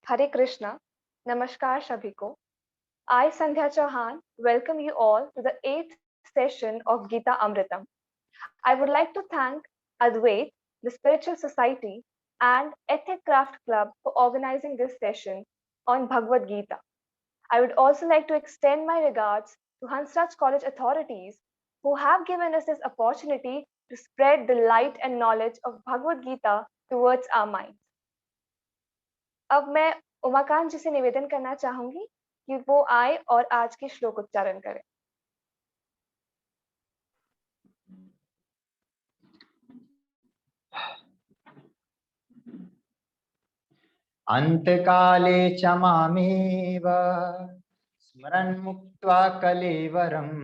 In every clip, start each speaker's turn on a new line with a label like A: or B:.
A: Hare Krishna. Namaskar सभी को. I, Sandhya Chauhan, welcome you all to the 8th session of Gita Amritam. I would like to thank Advait, the Spiritual Society, and Ethic Craft Club for organizing this session on Bhagavad Gita. I would also like to extend my regards to Hansraj College authorities who have given us this opportunity to spread the light and knowledge of Bhagavad Gita towards our minds. अब मैं उमाकांत जी से निवेदन करना चाहूंगी कि वो आए और आज के श्लोक उच्चारण करें।
B: अंतकाले च मामेव स्मरन् मुक्त्वा कलेवरम्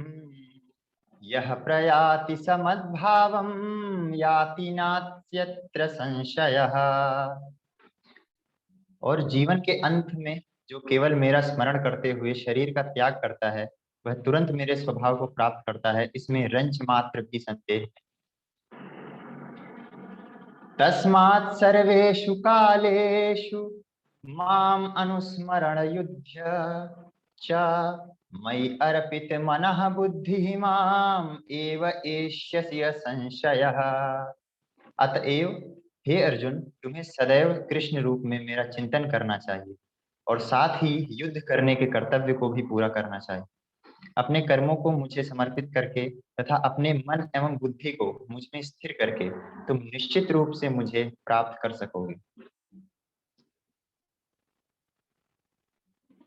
B: यः प्रयाति समद्भावं याति नास्त्यत्र संशयः। और जीवन के अंत में जो केवल मेरा स्मरण करते हुए शरीर का त्याग करता है वह तुरंत मेरे स्वभाव को प्राप्त करता है, इसमें रंच मात्र भी संदेह है। तस्मात् सर्वेषु कालेषु माम अनुस्मरण युध्य च मयि अर्पित मनः बुद्धिः माम एव एष्यसि संशयः। अतएव हे अर्जुन, तुम्हें सदैव कृष्ण रूप में मेरा चिंतन करना चाहिए और साथ ही युद्ध करने के कर्तव्य को भी पूरा करना चाहिए। अपने कर्मों को मुझे समर्पित करके तथा अपने मन एवं बुद्धि को मुझ में स्थिर करके तुम निश्चित रूप से मुझे प्राप्त कर सकोगे।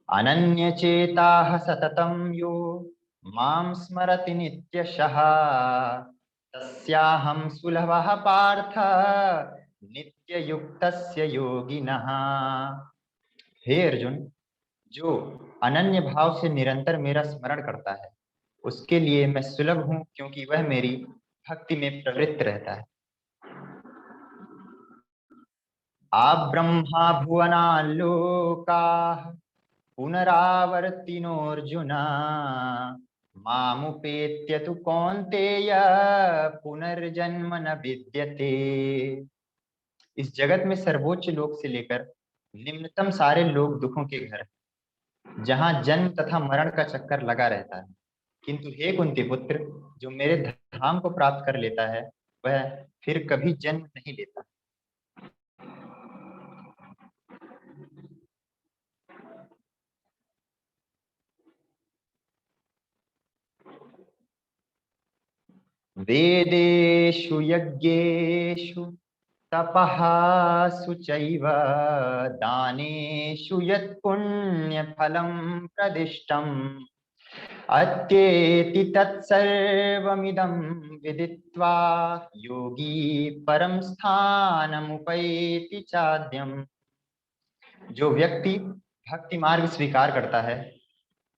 B: अनन्य चेताः सततं यो मां स्मरति नित्यशः तस्याहं सुलभः पार्थ नित्ययुक्तस्य योगिनः। हे अर्जुन, जो अनन्य भाव से निरंतर मेरा स्मरण करता है उसके लिए मैं सुलभ हूं, क्योंकि वह मेरी भक्ति में प्रवृत्त रहता है। आ ब्रह्मा भुवनान् लोकाः पुनरावर्तिनोऽर्जुन मामुपेत्य तु कौन्तेय पुनर्जन्म न विद्यते। इस जगत में सर्वोच्च लोक से लेकर निम्नतम सारे लोग दुखों के घर, जहां जन्म तथा मरण का चक्कर लगा रहता है, किंतु हे कुंती पुत्र, जो मेरे धाम को प्राप्त कर लेता है वह फिर कभी जन्म नहीं लेता। वेदेषु यज्ञेषु तपः सुचैव दानेषु यत् पुण्यफलं प्रदिष्टम् अत्येति तत्सर्वमिदं विदित्वा योगी परम स्थानमुपैति चाद्यम्। जो व्यक्ति भक्ति मार्ग स्वीकार करता है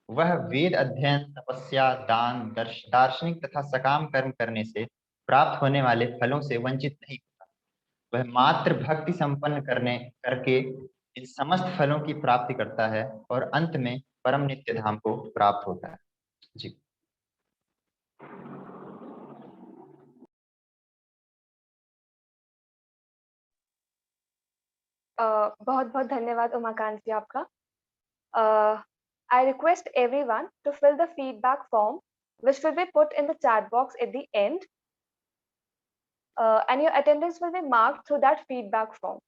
B: वह वेद अध्ययन, तपस्या, दान, दार्शनिक तथा सकाम कर्म करने से प्राप्त होने वाले फलों से वंचित नहीं होता। वह मात्र भक्ति संपन्न करके इन समस्त फलों की प्राप्ति करता है और अंत में परम नित्य धाम को प्राप्त होता है। जी।
A: बहुत बहुत धन्यवाद उमाकांत जी आपका। I request everyone to fill the feedback form which will be put in the chat box at the end, and your attendance will be marked through that feedback form.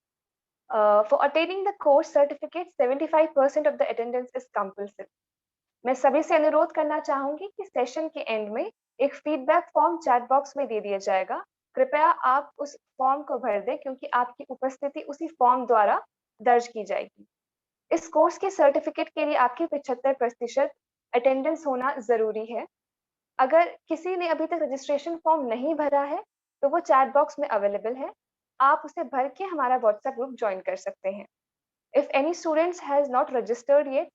A: For attaining the course certificate, 75% of the attendance is compulsory. मैं सभी से अनुरोध करना चाहूंगी कि session के and में एक फीडबैक फॉर्म चैट बॉक्स में दे दिया जाएगा। कृपया आप उस फॉर्म को भर दें क्योंकि आपकी उपस्थिति उसी फॉर्म द्वारा दर्ज की जाएगी। इस कोर्स के सर्टिफिकेट के लिए आपकी 75% अटेंडेंस होना जरूरी है। अगर किसी ने अभी तक रजिस्ट्रेशन फॉर्म नहीं भरा है तो वो चैट बॉक्स में अवेलेबल है, आप उसे भर के हमारा व्हाट्सएप ग्रुप ज्वाइन कर सकते हैं। If any students has not registered yet,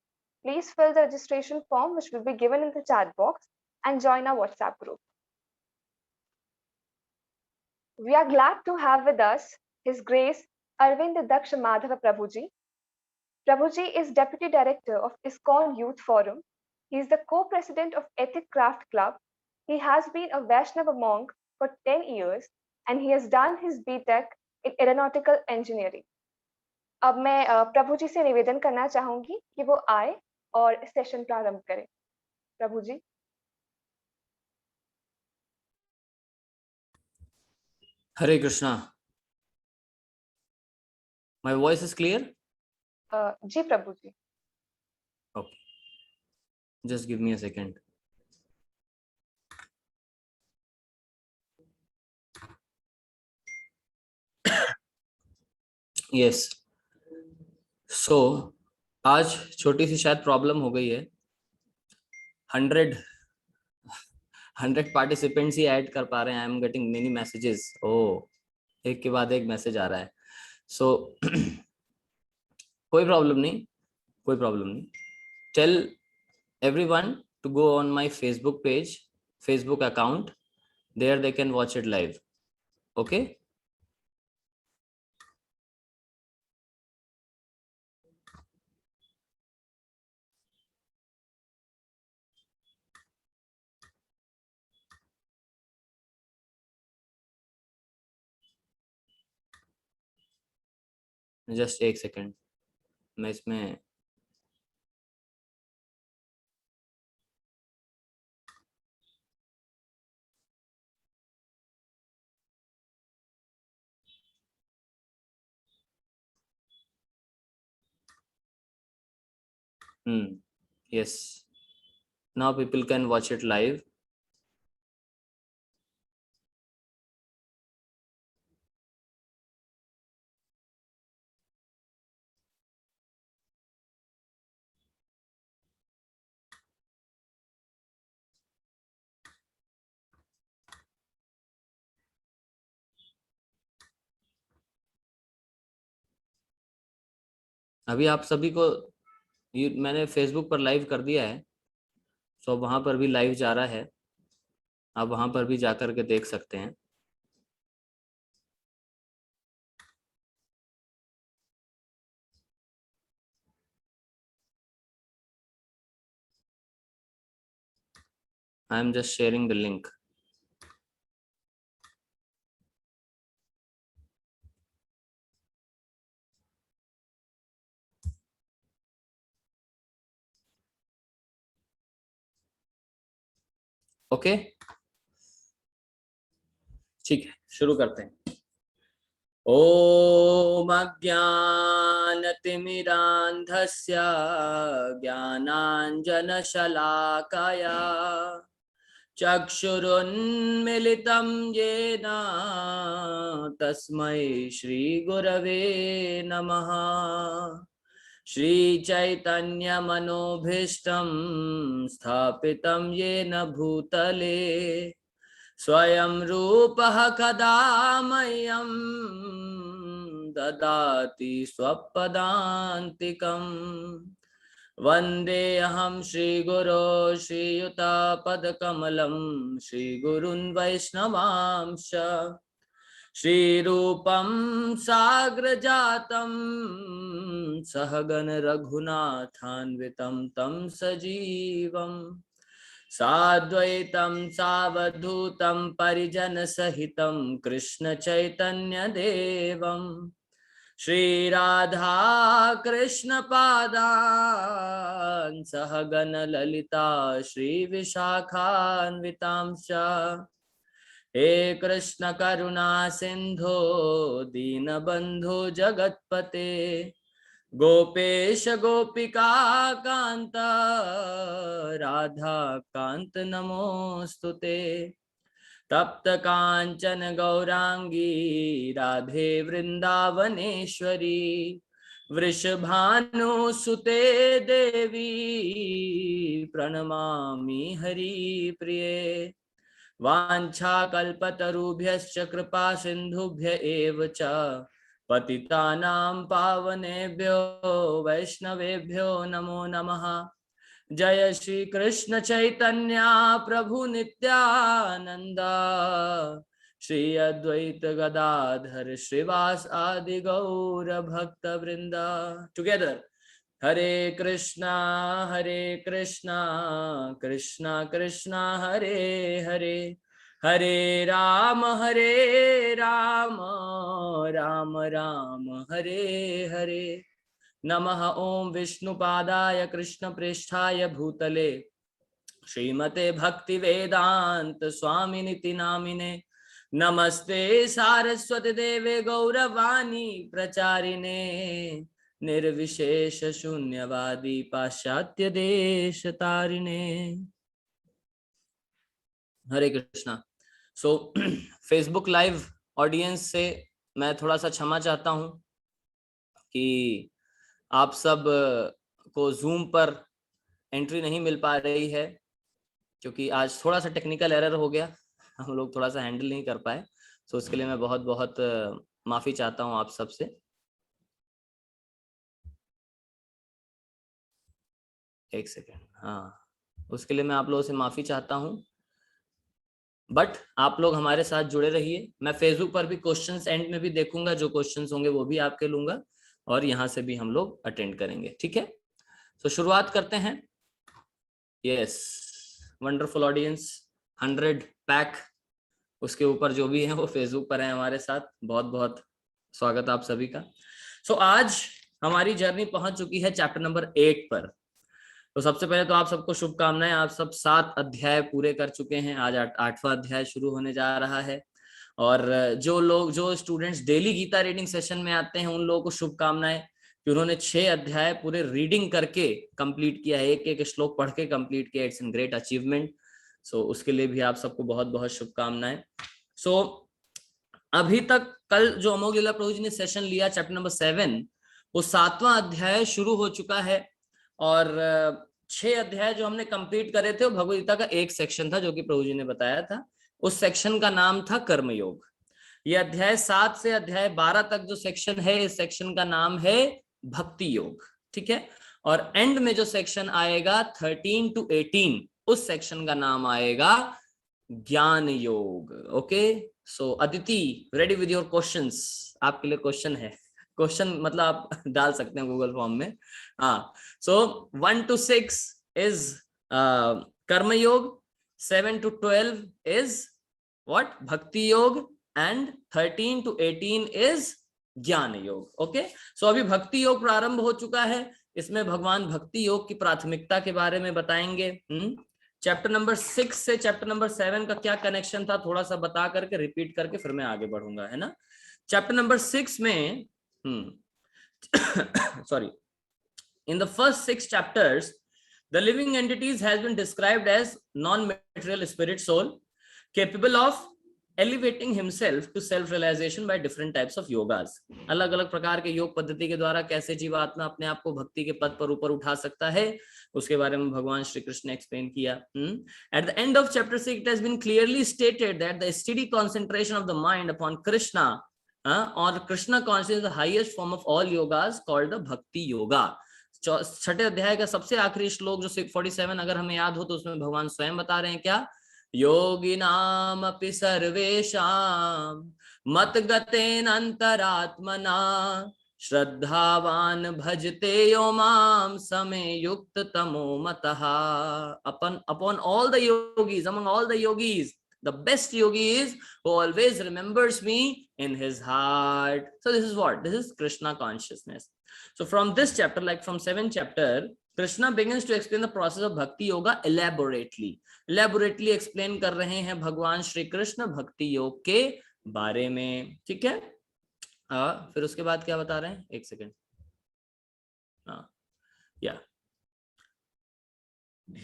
A: please fill the registration form which will be given in the chat box and join our WhatsApp group. We are glad to have with us His Grace Arvind Daksh Madhava Prabhuji. Prabhuji is Deputy Director of ISKCON Youth Forum. He is the co-president of Ethic Craft Club. He has been a Vaishnava monk for 10 years and he has done his BTech in aeronautical engineering. अब मैं प्रभु जी से निवेदन करना चाहूंगी कि वो आए और सेशन प्रारंभ करें। प्रभु जी।
C: Hare Krishna. My voice is clear?
A: जी प्रभु जी।
C: Okay. Just give me a second. Yes. So, आज छोटी सी शायद प्रॉब्लम हो गई है। 100 पार्टिसिपेंट्स ही ऐड कर पा रहे हैं। I am getting many messages. Oh, एक के बाद एक मैसेज आ रहा है। सो कोई प्रॉब्लम नहीं, कोई प्रॉब्लम नहीं। Tell everyone to go on my Facebook page, Facebook account. There they can watch it live. Okay? Just एक सेकेंड, मैं इसमें yes, now people can watch it live. अभी आप सभी को मैंने फेसबुक पर लाइव कर दिया है, सो वहां पर भी लाइव जा रहा है। आप वहां पर भी जाकर के देख सकते हैं। I am just sharing the link. Okay, ठीक है, शुरू करते हैं। ॐ अज्ञानतिमिरान्धस्य ज्ञानाञ्जनशलाकया चक्षुरुन्मिलितं येन तस्मै श्रीगुरवे नमः। श्रीचैतन्यमनोभीष्टं स्थापितं येन भूतले स्वयं रूपः कदा मह्यं ददाति स्वपदान्तिकम्। वन्देऽहं श्रीगुरो श्रीयुतापदकमलं श्रीगुरुन् वैष्णवांश्च श्रीरूपं साग्रजातं सहगण रघुनाथान्वितं तं सजीवम् साद्वैतं सावधूतं परिजनसहितं कृष्ण चैतन्य देवं श्रीराधा कृष्ण पादान् सहगण ललिता श्रीविशाखान्वितांश्च। हे कृष्ण करुणा सिंधो दीनबंधो जगत्पते गोपेश गोपिका कांत राधा कांत नमोस्तुते। तप्त कांचन गौरांगी राधे वृंदावनेश्वरी वृषभानुसुते देवी प्रणमामि हरिप्रिये। वाञ्छाकल्पतरुभ्यश्च कृपा सिन्धुभ्य एव च पतितानां पावनेभ्यो वैष्णवेभ्यो नमो नमः। जय श्री कृष्ण चैतन्य प्रभु नित्यानंद श्री अद्वैत गदाधर श्रीवास आदि गौर भक्त वृंद। टुगेदर हरे कृष्णा कृष्णा कृष्णा हरे हरे हरे राम राम राम हरे हरे। नमः ओम विष्णुपादाय कृष्ण प्रेष्ठाय भूतले श्रीमते भक्ति वेदांत स्वामिनिति नामिने। नमस्ते सारस्वती देवे गौरवाणी प्रचारिणे निर्विशेष शून्यवादी पाश्चात्य देश तारिणे। Hare Krishna. So Facebook live audience से मैं थोड़ा सा क्षमा चाहता हूं कि आप सब को जूम पर एंट्री नहीं मिल पा रही है, क्योंकि आज थोड़ा सा टेक्निकल एरर हो गया, हम लोग थोड़ा सा हैंडल नहीं कर पाए। सो उसके लिए मैं बहुत बहुत माफी चाहता हूं आप सबसे। एक सेकेंड, हाँ, उसके लिए मैं आप लोगों से माफी चाहता हूं। बट आप लोग हमारे साथ जुड़े रहिए। मैं फेसबुक पर भी क्वेश्चंस एंड में भी देखूंगा, जो क्वेश्चंस होंगे वो भी आपके लूंगा, और यहाँ से भी हम लोग अटेंड करेंगे, ठीक है। तो शुरुआत करते हैं। यस, वंडरफुल ऑडियंस, 100 पैक, उसके ऊपर जो भी है वो फेसबुक पर है हमारे साथ। बहुत बहुत स्वागत आप सभी का। सो आज हमारी जर्नी पहुंच चुकी है चैप्टर नंबर 8 पर। तो सबसे पहले तो आप सबको शुभकामनाएं। आप सब 7 अध्याय पूरे कर चुके हैं, आज 8वां अध्याय शुरू होने जा रहा है। और जो students daily Gita reading session में आते हैं, उन लोगों को शुभकामनाएं कि उन्होंने 6 अध्याय पूरे रीडिंग करके कंप्लीट किया है, एक एक श्लोक पढ़ के कंप्लीट किया। It's an great achievement. So उसके लिए भी आप सबको बहुत बहुत शुभकामनाएं। सो अभी तक कल जो अमोघ लीला प्रभु जी ने सेशन लिया चैप्टर नंबर 7, वो 7वां अध्याय शुरू हो चुका है। और 6 अध्याय जो हमने कंप्लीट करे थे वो भगवद गीता का एक सेक्शन था, जो कि प्रभु जी ने बताया था। उस सेक्शन का नाम था कर्मयोग। ये अध्याय 7 से अध्याय 12 तक जो सेक्शन है, इस सेक्शन का नाम है भक्ति योग, ठीक है। और एंड में जो सेक्शन आएगा 13 to 18, उस सेक्शन का नाम आएगा ज्ञान योग। Okay, so Aditi, ready with your questions? आपके लिए क्वेश्चन है, क्वेश्चन मतलब आप डाल सकते हैं गूगल फॉर्म में। हाँ, सो 1 to 6 इज कर्म योग, 7 to 12 इज व्हाट? भक्ति योग, एंड 13 to 18 इज ज्ञान योग। ओके, सो अभी भक्ति योग प्रारंभ हो चुका है। इसमें भगवान भक्ति योग की प्राथमिकता के बारे में बताएंगे। चैप्टर नंबर 6 से चैप्टर नंबर 7 का क्या कनेक्शन था, थोड़ा सा बता करके रिपीट करके फिर मैं आगे बढ़ूंगा, है ना। चैप्टर नंबर 6 में sorry, in the first 6 chapters, the living entities has been described as non-material spirit soul capable of elevating himself to self-realization by different types of yogas. अलग अलग प्रकार के योग पद्धति के द्वारा कैसे जीवात्मा अपने आप को भक्ति के पद पर ऊपर उठा सकता है, उसके बारे में भगवान श्री कृष्ण ने एक्सप्लेन किया। At the end of chapter 6, it has been clearly stated that the steady concentration of the mind upon Krishna or Krishna consciousness is the highest form of all yogas called the Bhakti Yoga. 6ठे अध्याय का सबसे आखिरी श्लोक जो 47 अगर हमें याद हो, तो उसमें भगवान स्वयं बता रहे हैं क्या? योगिनाम अपि सर्वेषां मतगतेन अंतरात्मना श्रद्धावान भजते यो माम समे युक्त तमो मतः। Upon all the yogis, among all the yogis, the best yogi is who always remembers me in his heart. So this is what? This is Krishna consciousness. So from this chapter, like from 7th chapter, Krishna begins to explain the process of Bhakti Yoga elaborately. Elaborately explain कर रहे हैं भगवान श्री कृष्ण भक्ति योग के बारे में, ठीक है। फिर उसके बाद क्या बता रहे हैं, एक second.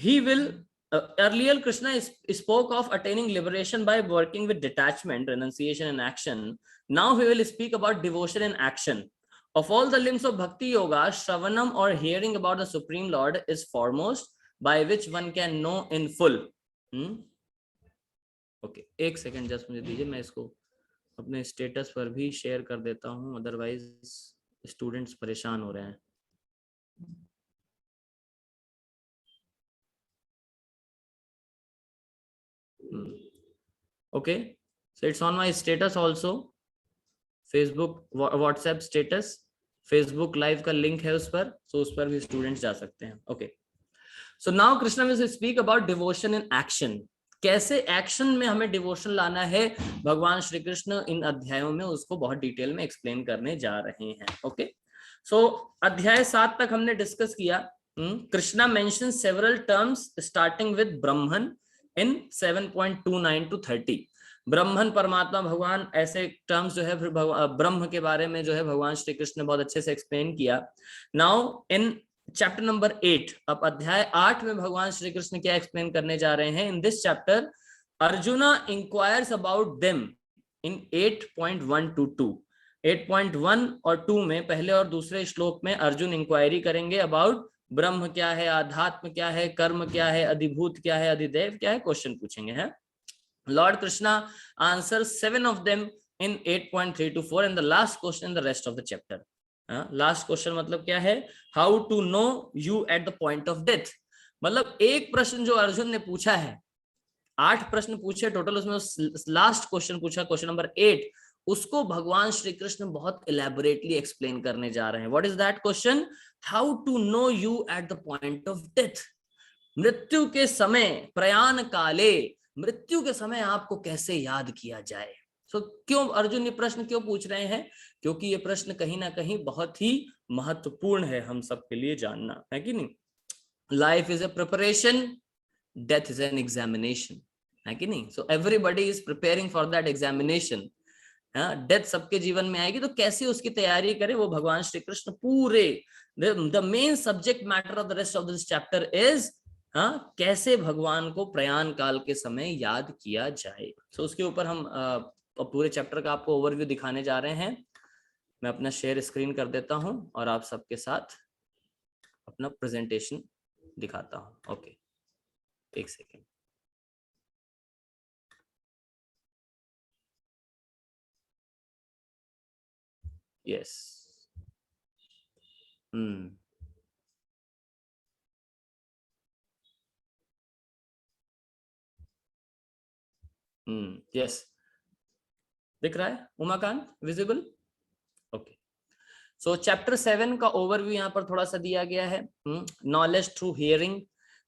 C: He will earlier Krishna spoke of attaining liberation by working with detachment, renunciation and action. Now he will speak about devotion and action. Of all the limbs of Bhakti Yoga, Shravanam or hearing about the Supreme Lord is foremost, by which one can know in full. Okay, एक second just मुझे दीजिए, मैं इसको अपने status पर भी share कर देता हूँ, अदरवाइज स्टूडेंट्स परेशान हो रहे हैं। Okay, so it's on my status also, Facebook, WhatsApp status, Facebook live का लिंक है उस पर, so उस पर भी स्टूडेंट्स जा सकते हैं। Okay, so now Krishna will speak about devotion in action. कैसे एक्शन में हमें डिवोशन लाना है, भगवान श्री कृष्ण इन अध्यायों में उसको बहुत डिटेल में एक्सप्लेन करने जा रहे हैं। ओके, सो अध्याय 7 तक हमने डिस्कस किया। Krishna mention several terms starting with Brahman in 7.29 to 30। ब्रह्मन परमात्मा भगवान, ऐसे टर्म्स जो है फिर ब्रह्म के बारे में जो है भगवान श्री कृष्ण ने बहुत अच्छे से एक्सप्लेन किया। नाउ इन चैप्टर नंबर 8, अब अध्याय 8 में भगवान श्री कृष्ण क्या एक्सप्लेन करने जा रहे हैं। In this chapter arjuna enquires about them in 8.1 to 2। 8.1 और 2 में पहले और दूसरे श्लोक में अर्जुन इंक्वायरी करेंगे अबाउट ब्रह्म क्या है, आध्यात्म क्या है, कर्म क्या है, अधिभूत क्या है, अधिदेव क्या है, क्वेश्चन पूछेंगे। है Lord Krishna answers 7 of them in 8.3 to 4 and the last question in the rest of the chapter। Last question मतलब क्या है, how to know you at the point of death. मतलब एक प्रश्न जो अर्जुन ने पूछा है, 8 प्रश्न पूछे टोटल, उसमें लास्ट क्वेश्चन पूछा, क्वेश्चन नंबर 8, उसको भगवान श्री कृष्ण बहुत इलेबोरेटली एक्सप्लेन करने जा रहे हैं। What is that question, how to know you at the point of death. मृत्यु के समय, प्रयाण काले, मृत्यु के समय आपको कैसे याद किया जाए। सो क्यों अर्जुन ये प्रश्न क्यों पूछ रहे हैं, क्योंकि ये प्रश्न कहीं ना कहीं बहुत ही महत्वपूर्ण है हम सबके लिए जानना, है कि नहीं। Life is a preparation, death is an examination, है कि नहीं। So everybody is preparing for that examination. Death सबके जीवन में आएगी, तो कैसे उसकी तैयारी करें वो भगवान श्री कृष्ण पूरे, the main subject matter of the rest of this chapter is कैसे भगवान को प्रयाण काल के समय याद किया जाए। सो उसके ऊपर हम पूरे चैप्टर का आपको ओवरव्यू दिखाने जा रहे हैं। मैं अपना शेयर स्क्रीन कर देता हूं और आप सबके साथ अपना प्रेजेंटेशन दिखाता हूं। ओके, एक सेकेंड। यस, यस, दिख रहा है उमाकांत, विजिबल। ओके, सो चैप्टर 7 का ओवरव्यू यहाँ पर थोड़ा सा दिया गया है। नॉलेज थ्रू हियरिंग,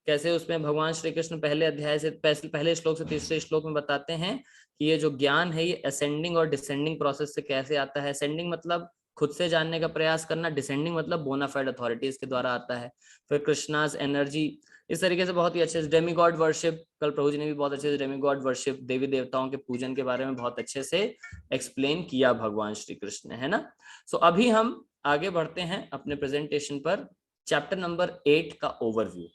C: कैसे उसमें भगवान श्री कृष्ण पहले अध्याय से, पहले श्लोक से तीसरे श्लोक में बताते हैं कि ये जो ज्ञान है ये असेंडिंग और डिसेंडिंग प्रोसेस से कैसे आता है। असेंडिंग मतलब खुद से जानने का प्रयास करना, डिसेंडिंग मतलब बोनाफाइड अथॉरिटीज के द्वारा आता है। फिर कृष्णाज एनर्जी, इस तरीके से बहुत ही अच्छे से डेमी गॉड वर्शिप, कल प्रभु जी ने भी बहुत अच्छे से डेमी गॉड वर्शिप, देवी देवताओं के पूजन के बारे में बहुत अच्छे से एक्सप्लेन किया भगवान श्री कृष्ण ने, है ना। सो अभी हम आगे बढ़ते हैं अपने प्रेजेंटेशन पर। चैप्टर नंबर 8 का ओवरव्यू,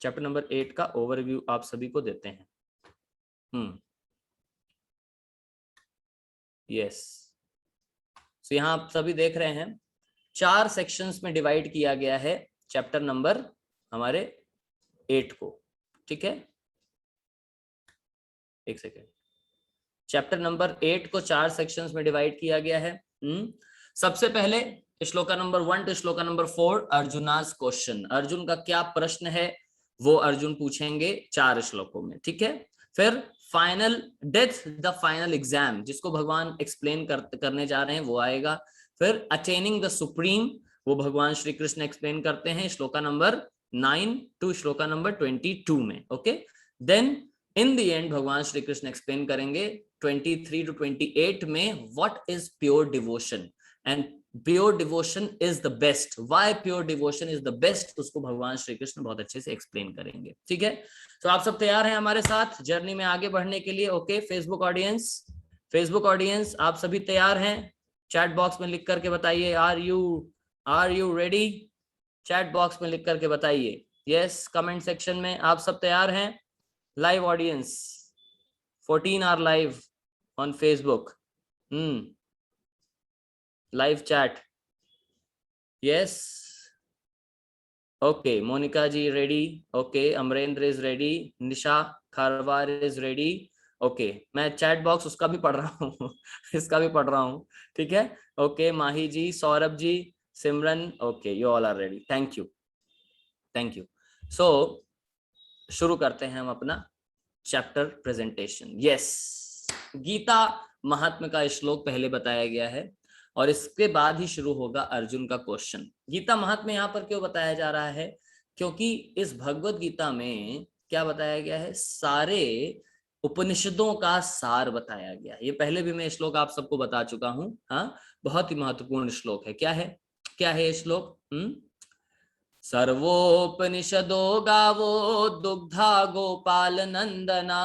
C: चैप्टर नंबर 8 का ओवरव्यू आप सभी को देते हैं। यस, तो यहाँ आप सभी देख रहे हैं 4 सेक्शंस में डिवाइड किया गया है चैप्टर नंबर हमारे 8 को, ठीक है। एक सेकेंड, चैप्टर नंबर 8 को 4 सेक्शंस में डिवाइड किया गया है। सबसे पहले shloka number 1 to shloka number 4 Arjuna's question, Arjun का क्या प्रश्न है वो अर्जुन पूछेंगे 4 श्लोकों में, ठीक है। फिर final death the final exam, जिसको भगवान एक्सप्लेन करने जा रहे हैं वो आएगा। फिर अटेनिंग द सुप्रीम, वो भगवान श्री कृष्ण एक्सप्लेन करते हैं shloka number 9 to shloka number 22 में। Okay, then in the end भगवान श्री कृष्ण एक्सप्लेन करेंगे 23 टू 28 में what is pure devotion and pure devotion is the best, why pure devotion is the best, उसको भगवान श्री कृष्ण बहुत अच्छे से एक्सप्लेन करेंगे, ठीक है। तो आप सब तैयार हैं हमारे साथ जर्नी में आगे बढ़ने के लिए। ओके, फेसबुक ऑडियंस आप सभी तैयार हैं? चैट बॉक्स में लिख करके बताइए, are you ready? Chat box में लिख करके बताइए यस। कमेंट सेक्शन में आप सब तैयार हैं? Live audience 14 are live on Facebook, live chat, yes. Okay, Monika ji ready, okay, Amarendra is ready, Nisha Kharwar is ready. Okay, मैं चैट बॉक्स उसका भी पढ़ रहा हूँ इसका भी पढ़ रहा हूँ, ठीक है। Okay, Mahi ji, Saurabh ji, Simran, okay, you all are ready, thank you. So शुरू करते हैं हम अपना चैप्टर प्रेजेंटेशन। यस, गीता महात्म्य का श्लोक पहले बताया गया है और इसके बाद ही शुरू होगा अर्जुन का क्वेश्चन। गीता महात्म्य यहाँ पर क्यों बताया जा रहा है? क्योंकि इस भगवत गीता में क्या बताया गया है, सारे उपनिषदों का सार बताया गया। ये पहले भी मैं श्लोक आप सबको बता चुका हूं। हाँ, बहुत ही महत्वपूर्ण श्लोक है। क्या है ये श्लोक? सर्वोपनिषदो गावो दुग्धा गोपाल नंदना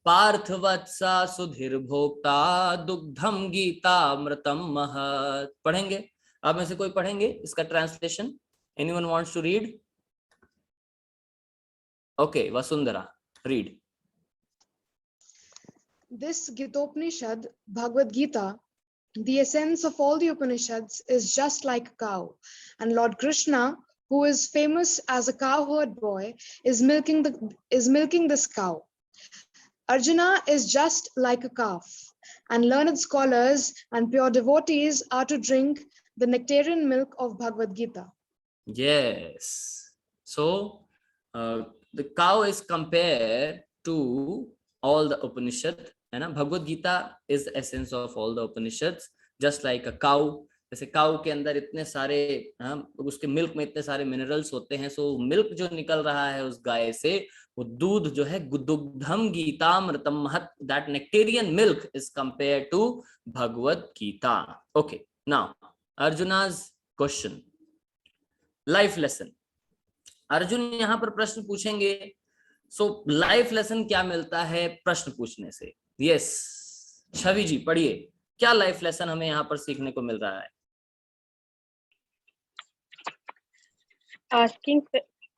C: पार्थवत्सा सुधीर भोक्ता दुग्धम गीतामृतम महत्। पढ़ेंगे? आप में से कोई पढ़ेंगे इसका translation? Anyone wants to read? Okay, Vasundhara, read.
D: This Gitopnishad, Bhagavad Gita, the essence of all the Upanishads, is just like a cow. And Lord Krishna, who is famous as a cowherd boy, is milking this cow. Arjuna is just like a calf. And learned scholars and pure devotees are to drink the nectarian milk of Bhagavad Gita.
C: Yes. So, the cow is compared to all the Upanishad. है ना? Bhagavad Gita is the essence of all the Upanishads, just like a cow. जैसे cow के अंदर इतने सारे उसके milk में इतने सारे मिनरल्स होते हैं, सो मिल्क जो निकल रहा है उस गाय से, वो दूध जो है दुग्धम गीतामृतम महत्, that nectarean milk is compare to Bhagavad Gita. Okay, now Arjuna's question, life lesson. Arjun यहाँ पर प्रश्न पूछेंगे. सो लाइफ लेसन क्या मिलता है प्रश्न पूछने से? यस, छवि जी पढ़िए, क्या लाइफ लेसन हमें यहाँ पर सीखने को मिल रहा है?
E: Asking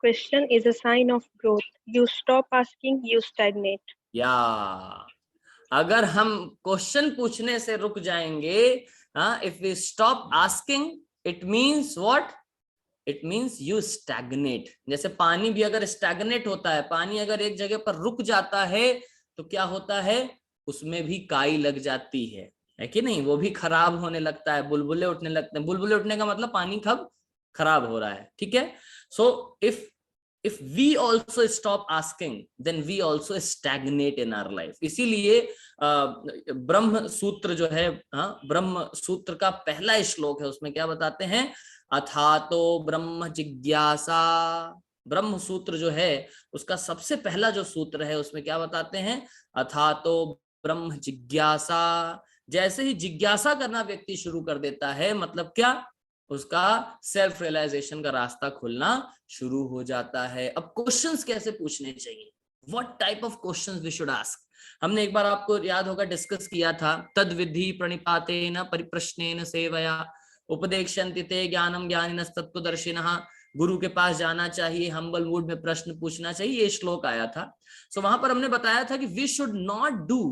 E: question is a sign of growth. You stop asking, you stagnate.
C: या अगर हम क्वेश्चन पूछने से रुक जाएंगे, if we stop asking, it means what? It means you stagnate. जैसे पानी भी अगर स्टैग्नेट होता है, पानी अगर एक जगह पर रुक जाता है तो क्या होता है? उसमें भी काई लग जाती है कि नहीं? वो भी खराब होने लगता है, बुलबुले उठने लगते हैं. बुलबुले उठने का मतलब पानी कब खराब हो रहा है. ठीक है. सो if we also stop asking, then we also stagnate in our life. इसीलिए ब्रह्म सूत्र जो है, ब्रह्म सूत्र का पहला श्लोक है, उसमें क्या बताते हैं? अथातो ब्रह्म जिज्ञासा. ब्रह्म सूत्र जो है उसका सबसे पहला जो सूत्र है उसमें क्या बताते हैं? अथातो ब्रह्म जिज्ञासा. जैसे ही जिज्ञासा करना व्यक्ति शुरू कर देता है, मतलब क्या? उसका सेल्फ रियलाइजेशन का रास्ता खुलना शुरू हो जाता है. अब क्वेश्चंस कैसे पूछने चाहिए? What type of questions we should ask? हमने एक बार, आपको याद होगा, डिस्कस किया था. तद विधि प्रणिपातेन परिप्रश्नेन सेवया उपदेक्षन्ति ते ज्ञानम ज्ञानिनः तत्त्वदर्शिनः. गुरु के पास जाना चाहिए, हम्बल मूड में प्रश्न पूछना चाहिए. ये श्लोक आया था. सो वहां पर हमने बताया था कि we should not do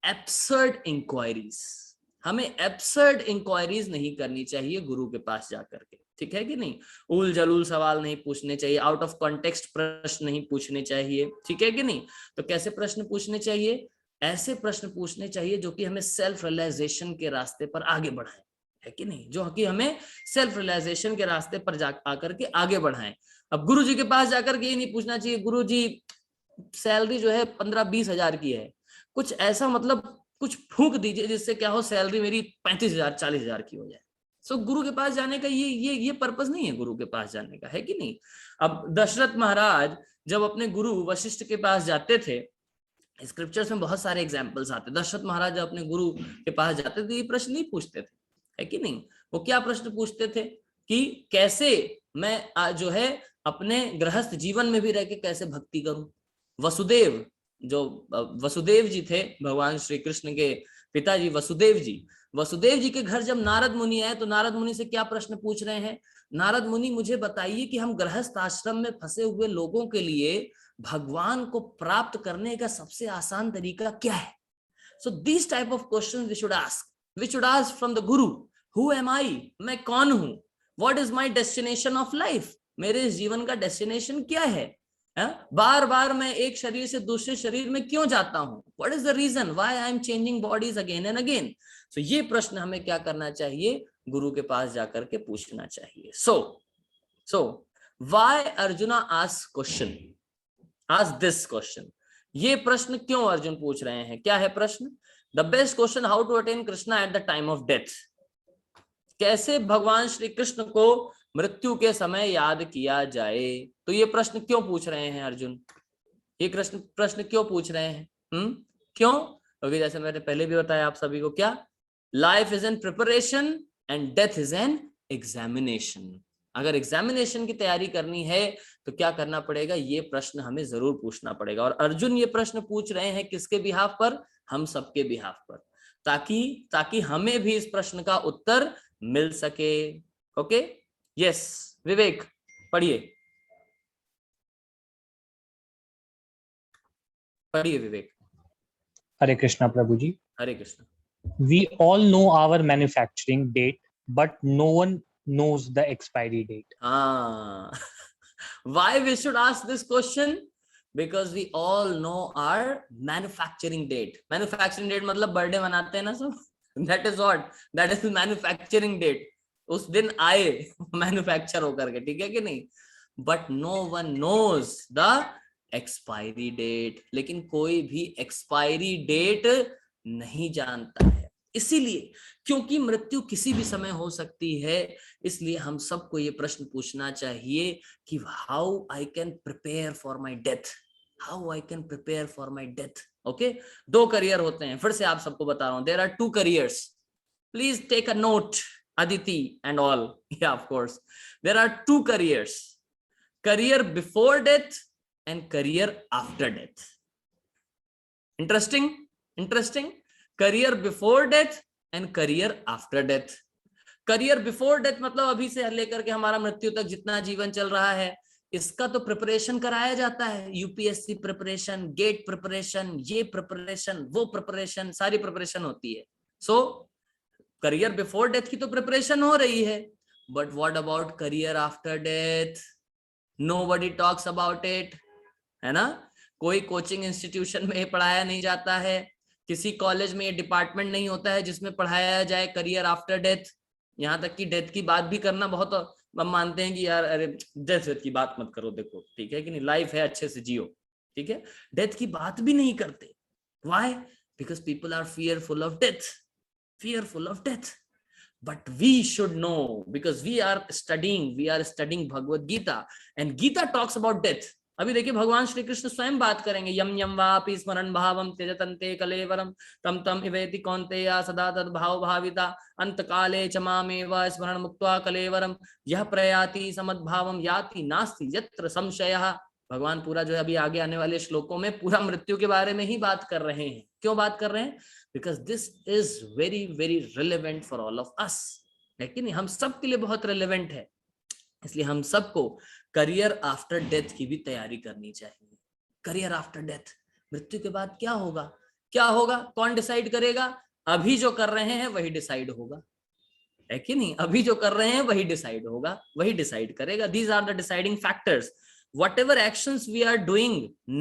C: absurd inquiries. हमें एब्सर्ड इंक्वायरीज नहीं करनी चाहिए गुरु के पास जाकर के. ठीक है कि नहीं? उल जलूल सवाल नहीं पूछने चाहिए, आउट ऑफ कॉन्टेक्स्ट प्रश्न नहीं पूछने चाहिए. ठीक है कि नहीं? तो कैसे प्रश्न पूछने चाहिए? ऐसे प्रश्न पूछने चाहिए जो कि हमें सेल्फ रियलाइजेशन के रास्ते पर आगे बढ़ाए. है कि नहीं? जो कि हमें सेल्फ रियलाइजेशन के रास्ते पर आकर के आगे बढ़ाएं. अब गुरु जी के पास जाकर के ये नहीं पूछना चाहिए, गुरु जी सैलरी जो है 15-20 हजार की है, कुछ ऐसा मतलब कुछ फूंक दीजिए जिससे क्या हो, सैलरी मेरी 35,000-40 हजार की हो जाए. सो गुरु के पास जाने का ये पर्पस नहीं है गुरु के पास जाने का. है कि नहीं? अब दशरथ महाराज जब अपने गुरु वशिष्ठ के पास जाते थे, स्क्रिप्चर्स में बहुत सारे एग्जाम्पल्स आते. दशरथ महाराज जब अपने गुरु के पास जाते थे, ये प्रश्न नहीं पूछते थे. है कि नहीं? वो क्या प्रश्न पूछते थे कि कैसे मैं जो है अपने गृहस्थ जीवन में भी रह के कैसे भक्ति करूं. वसुदेव, जो वसुदेव जी थे, भगवान श्री कृष्ण के पिताजी वसुदेव जी के घर जब नारद मुनि आए तो नारद मुनि से क्या प्रश्न पूछ रहे हैं? नारद मुनि, मुझे बताइए कि हम गृहस्थ आश्रम में फंसे हुए लोगों के लिए भगवान को प्राप्त करने का सबसे आसान तरीका क्या है? So this type of questions we should ask from the guru. Who am I? मैं कौन हूं? What is my destination of life? मेरे इस जीवन का डेस्टिनेशन क्या है? बार बार मैं एक शरीर से दूसरे शरीर में क्यों जाता हूं? What is the reason why I am changing bodies again and again? So ये प्रश्न हमें क्या करना चाहिए? गुरु के पास जाकर के पूछना चाहिए. So why arjuna ask this question? ये प्रश्न क्यों अर्जुन पूछ रहे हैं? क्या है प्रश्न? The best question, how to attain Krishna at the time of death. कैसे भगवान श्री कृष्ण को मृत्यु के समय याद किया जाए? तो ये प्रश्न क्यों पूछ रहे हैं अर्जुन? ये प्रश्न क्यों पूछ रहे हैं? क्यों? क्योंकि जैसे मैंने पहले भी बताया आप सभी को, क्या life is an preparation and death is an examination. अगर एग्जामिनेशन की तैयारी करनी है तो क्या करना पड़ेगा, ये प्रश्न हमें जरूर पूछना पड़ेगा। और अर्जुन ये प्रश्न पूछ रहे हैं किसके बिहाफ पर? हम सबके बिहाफ पर, ताकि हमें भी इस प्रश्न का उत्तर मिल सके। ओके, यस विवेक पढ़िए, पढ़िए विवेक।
F: हरे कृष्णा प्रभु जी।
C: हरे Krishna.
F: We all know our manufacturing date, but no one knows the expiry date.
C: Why we should ask this question? Because we all know our manufacturing date. Manufacturing date मतलब बर्थडे मनाते हैं ना सब, that is what, that is manufacturing date. उस दिन आए manufacture होकर के, ठीक है कि नहीं? But no one knows the expiry date. लेकिन कोई भी expiry date नहीं जानता है। इसीलिए, क्योंकि मृत्यु किसी भी समय हो सकती है, इसलिए हम सबको ये प्रश्न पूछना चाहिए कि how I can prepare for my death, how I can prepare for my death. Okay, 2 career होते हैं, फिर से आप सबको बता रहा हूं, there are 2 careers, please take a note, Aditi and all, yeah of course there are 2 careers, career before death and career after death. Interesting, career before death and career after death. Career before death मतलब अभी से लेकर के हमारा मृत्यु तक जितना जीवन चल रहा है, इसका तो प्रिपरेशन कराया जाता है, यूपीएससी प्रिपरेशन, गेट प्रिपरेशन, ये प्रिपरेशन, वो प्रिपरेशन, सारी प्रिपरेशन होती है। सो करियर बिफोर डेथ की तो प्रिपरेशन हो रही है, but what about career after death? Nobody talks about it, है ना? कोई कोचिंग इंस्टीट्यूशन में पढ़ाया नहीं जाता है, किसी कॉलेज में ये डिपार्टमेंट नहीं होता है जिसमें पढ़ाया जाए करियर आफ्टर डेथ। यहाँ तक कि डेथ की बात भी करना बहुत, हम मानते हैं कि यार अरे डेथ की बात मत करो, देखो ठीक है कि नहीं, लाइफ है अच्छे से जियो, ठीक है, डेथ की बात भी नहीं करते। Why? Because people are fearful of death. But we should know, because we are studying Bhagavad Gita, and Gita talks about death. अभी देखिए भगवान श्री कृष्ण स्वयं बात करेंगे, यम यम वापि स्मरण भावम त्यजतन्ते कलेवरम तम तम इवेति कौन्तेय सदा तद भाव भाविता अंत काले च मामेव स्मरण मुक्त्वा कलेवरम यह प्रयाति समद्भावम याति नास्ति यत्र संशयः। भगवान पूरा जो है अभी आगे आने वाले श्लोकों में पूरा मृत्यु के बारे में ही बात कर रहे हैं। क्यों बात कर रहे हैं? Because this is very very relevant for all of us, है कि नहीं? हम सब के लिए बहुत रिलेवेंट है, इसलिए हम सबको करियर आफ्टर डेथ की भी तैयारी करनी चाहिए। करियर आफ्टर डेथ, मृत्यु के बाद क्या होगा? कौन डिसाइड करेगा? अभी जो कर रहे हैं वही डिसाइड होगा, है कि नहीं? अभी जो कर रहे हैं वही डिसाइड होगा, वही डिसाइड करेगा। These are the deciding factors. whatever actions we are doing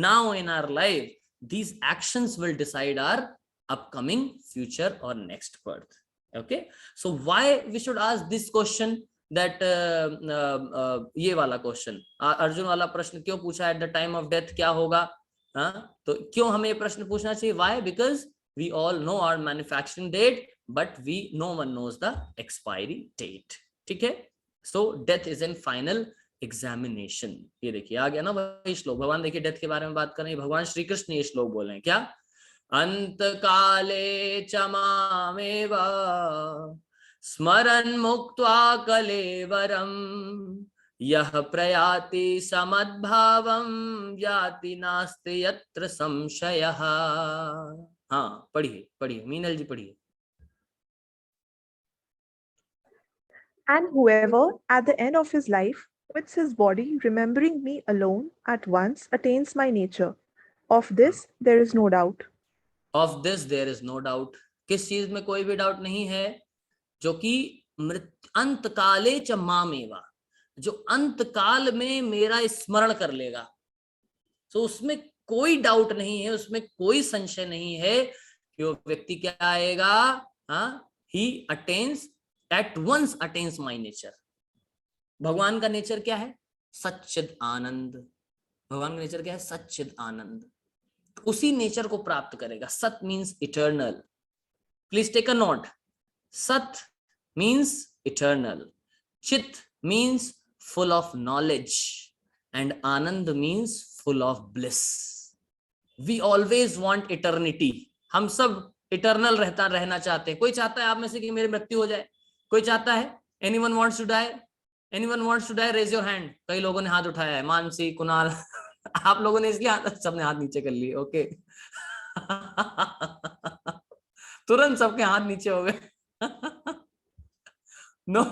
C: now in our life, these actions will decide our upcoming future or next birth. Okay, so why we should ask this question, that ये वाला question, Arjun वाला प्रश्न क्यों पूछा, eight the time of death क्या होगा? हाँ, तो क्यों हमें ये प्रश्न पूछना चाहिए? Why? Because we all know our manufacturing date, but no one knows the expiry date. ठीक है, so death is an final examination. ये देखिए आ गया ना वही श्लोक। भगवान देखिए डेथ के बारे में बात कर रहे हैं, भगवान श्री कृष्ण ये श्लोक बोल रहे हैं, क्या? अंत काले च मामेव स्मरन् मुक्त्वा कलेवरम यह प्रयाति समद्भावम याति नास्ति यत्र संशयः। हाँ पढ़िए मीनल जी पढ़िए।
G: And whoever at the end of his life quits his body, remembering me alone at once, attains my nature. Of this there is no doubt.
C: Of this there is no doubt. किस चीज में कोई भी doubt नहीं है? जो कि अंत काले च मामेवा, जो अंत काल में मेरा स्मरण कर लेगा, तो उसमें कोई डाउट नहीं है, उसमें कोई संशय नहीं है कि वो व्यक्ति क्या आएगा? he attains at once attains my nature. भगवान का नेचर क्या है? सच्चिद आनंद। भगवान का नेचर क्या है? सच्चिद आनंद। उसी नेचर को प्राप्त करेगा। Sat means eternal. Please take a note. Sat means eternal, chit means full of knowledge, and ananda means full of bliss. We always want eternity, हम सब इटर्नल रहना चाहते हैं। कोई चाहता है आप में से कि मेरी मृत्यु हो जाए? कोई चाहता है? Anyone wants to die? Anyone wants to die? Raise your hand. कई लोगों ने हाथ उठाया है, मानसी, कुणाल आप लोगों ने इसलिए सबने हाथ नीचे कर लिए, ओके तुरंत सबके हाथ नीचे हो गए नो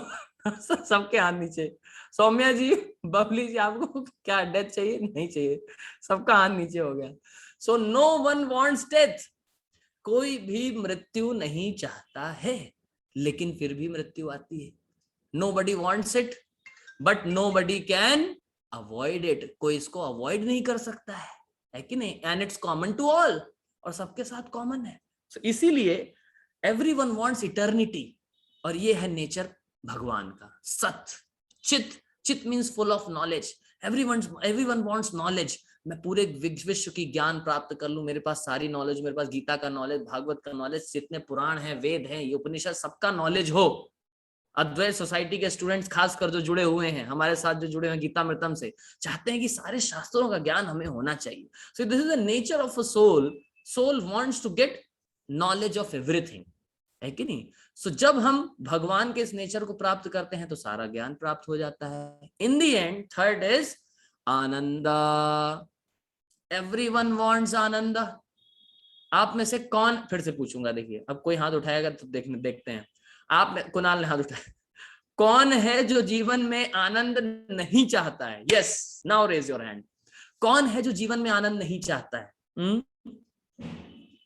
C: सबके हाथ नीचे। सौम्या जी, बबली जी, आपको क्या डेथ चाहिए? नहीं चाहिए, सबका हाथ नीचे हो गया। So no one wants death, कोई भी मृत्यु नहीं चाहता है, लेकिन फिर भी मृत्यु आती है। Nobody wants it, but nobody can avoid it. कोई इसको अवॉइड नहीं कर सकता है कि नहीं? And it's common to all, और सबके साथ कॉमन है। So, इसीलिए everyone wants eternity, और ये है नेचर भगवान का। सत, चित, चित means full of knowledge. everyone wants knowledge। मैं पूरे विश्व की ज्ञान प्राप्त कर लूं, मेरे पास सारी नॉलेज, मेरे पास गीता का नॉलेज, भागवत का नॉलेज, जितने पुराण हैं, वेद हैं, ये उपनिषद, सबका नॉलेज हो। अद्वैत सोसाइटी के स्टूडेंट्स खासकर जो जुड़े हुए हैं हमारे साथ, जो जुड़े हुए हैं गीतामृतम से, चाहते हैं कि सारे शास्त्रों का ज्ञान हमें होना चाहिए। So this is the nature of a soul. Soul wants to get knowledge of everything, है कि नहीं? सो जब हम भगवान के इस नेचर को प्राप्त करते हैं तो सारा ज्ञान प्राप्त हो जाता है। इन the and third is Ananda. Everyone wants Ananda. आप में से कौन, फिर से पूछूंगा, देखिए अब कोई हाथ उठाएगा तो देखते हैं। आप में, कुणाल ने हाथ उठाया, कौन है जो जीवन में आनंद नहीं चाहता है? Yes, now raise your hand. कौन है जो जीवन में आनंद नहीं चाहता है?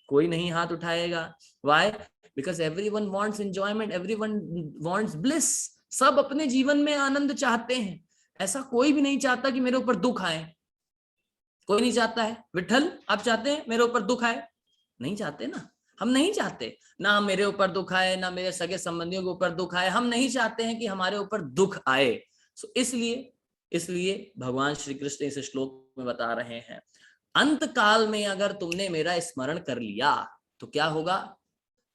C: कोई नहीं हाथ उठाएगा। Why? Because everyone wants enjoyment, everyone wants bliss. सब अपने जीवन में आनंद चाहते हैं। ऐसा कोई भी नहीं चाहता कि मेरे ऊपर दुख आए। कोई नहीं चाहता है। विठल, आप चाहते हैं मेरे ऊपर दुख आए? नहीं चाहते ना, हम नहीं चाहते ना मेरे ऊपर दुख आए, ना मेरे सगे संबंधियों के ऊपर दुख आए। हम नहीं चाहते हैं कि हमारे ऊपर दुख आए। सो इसलिए भगवान श्री कृष्ण इस श्लोक में बता रहे हैं, अंत काल में अगर तुमने मेरा स्मरण कर लिया तो क्या होगा?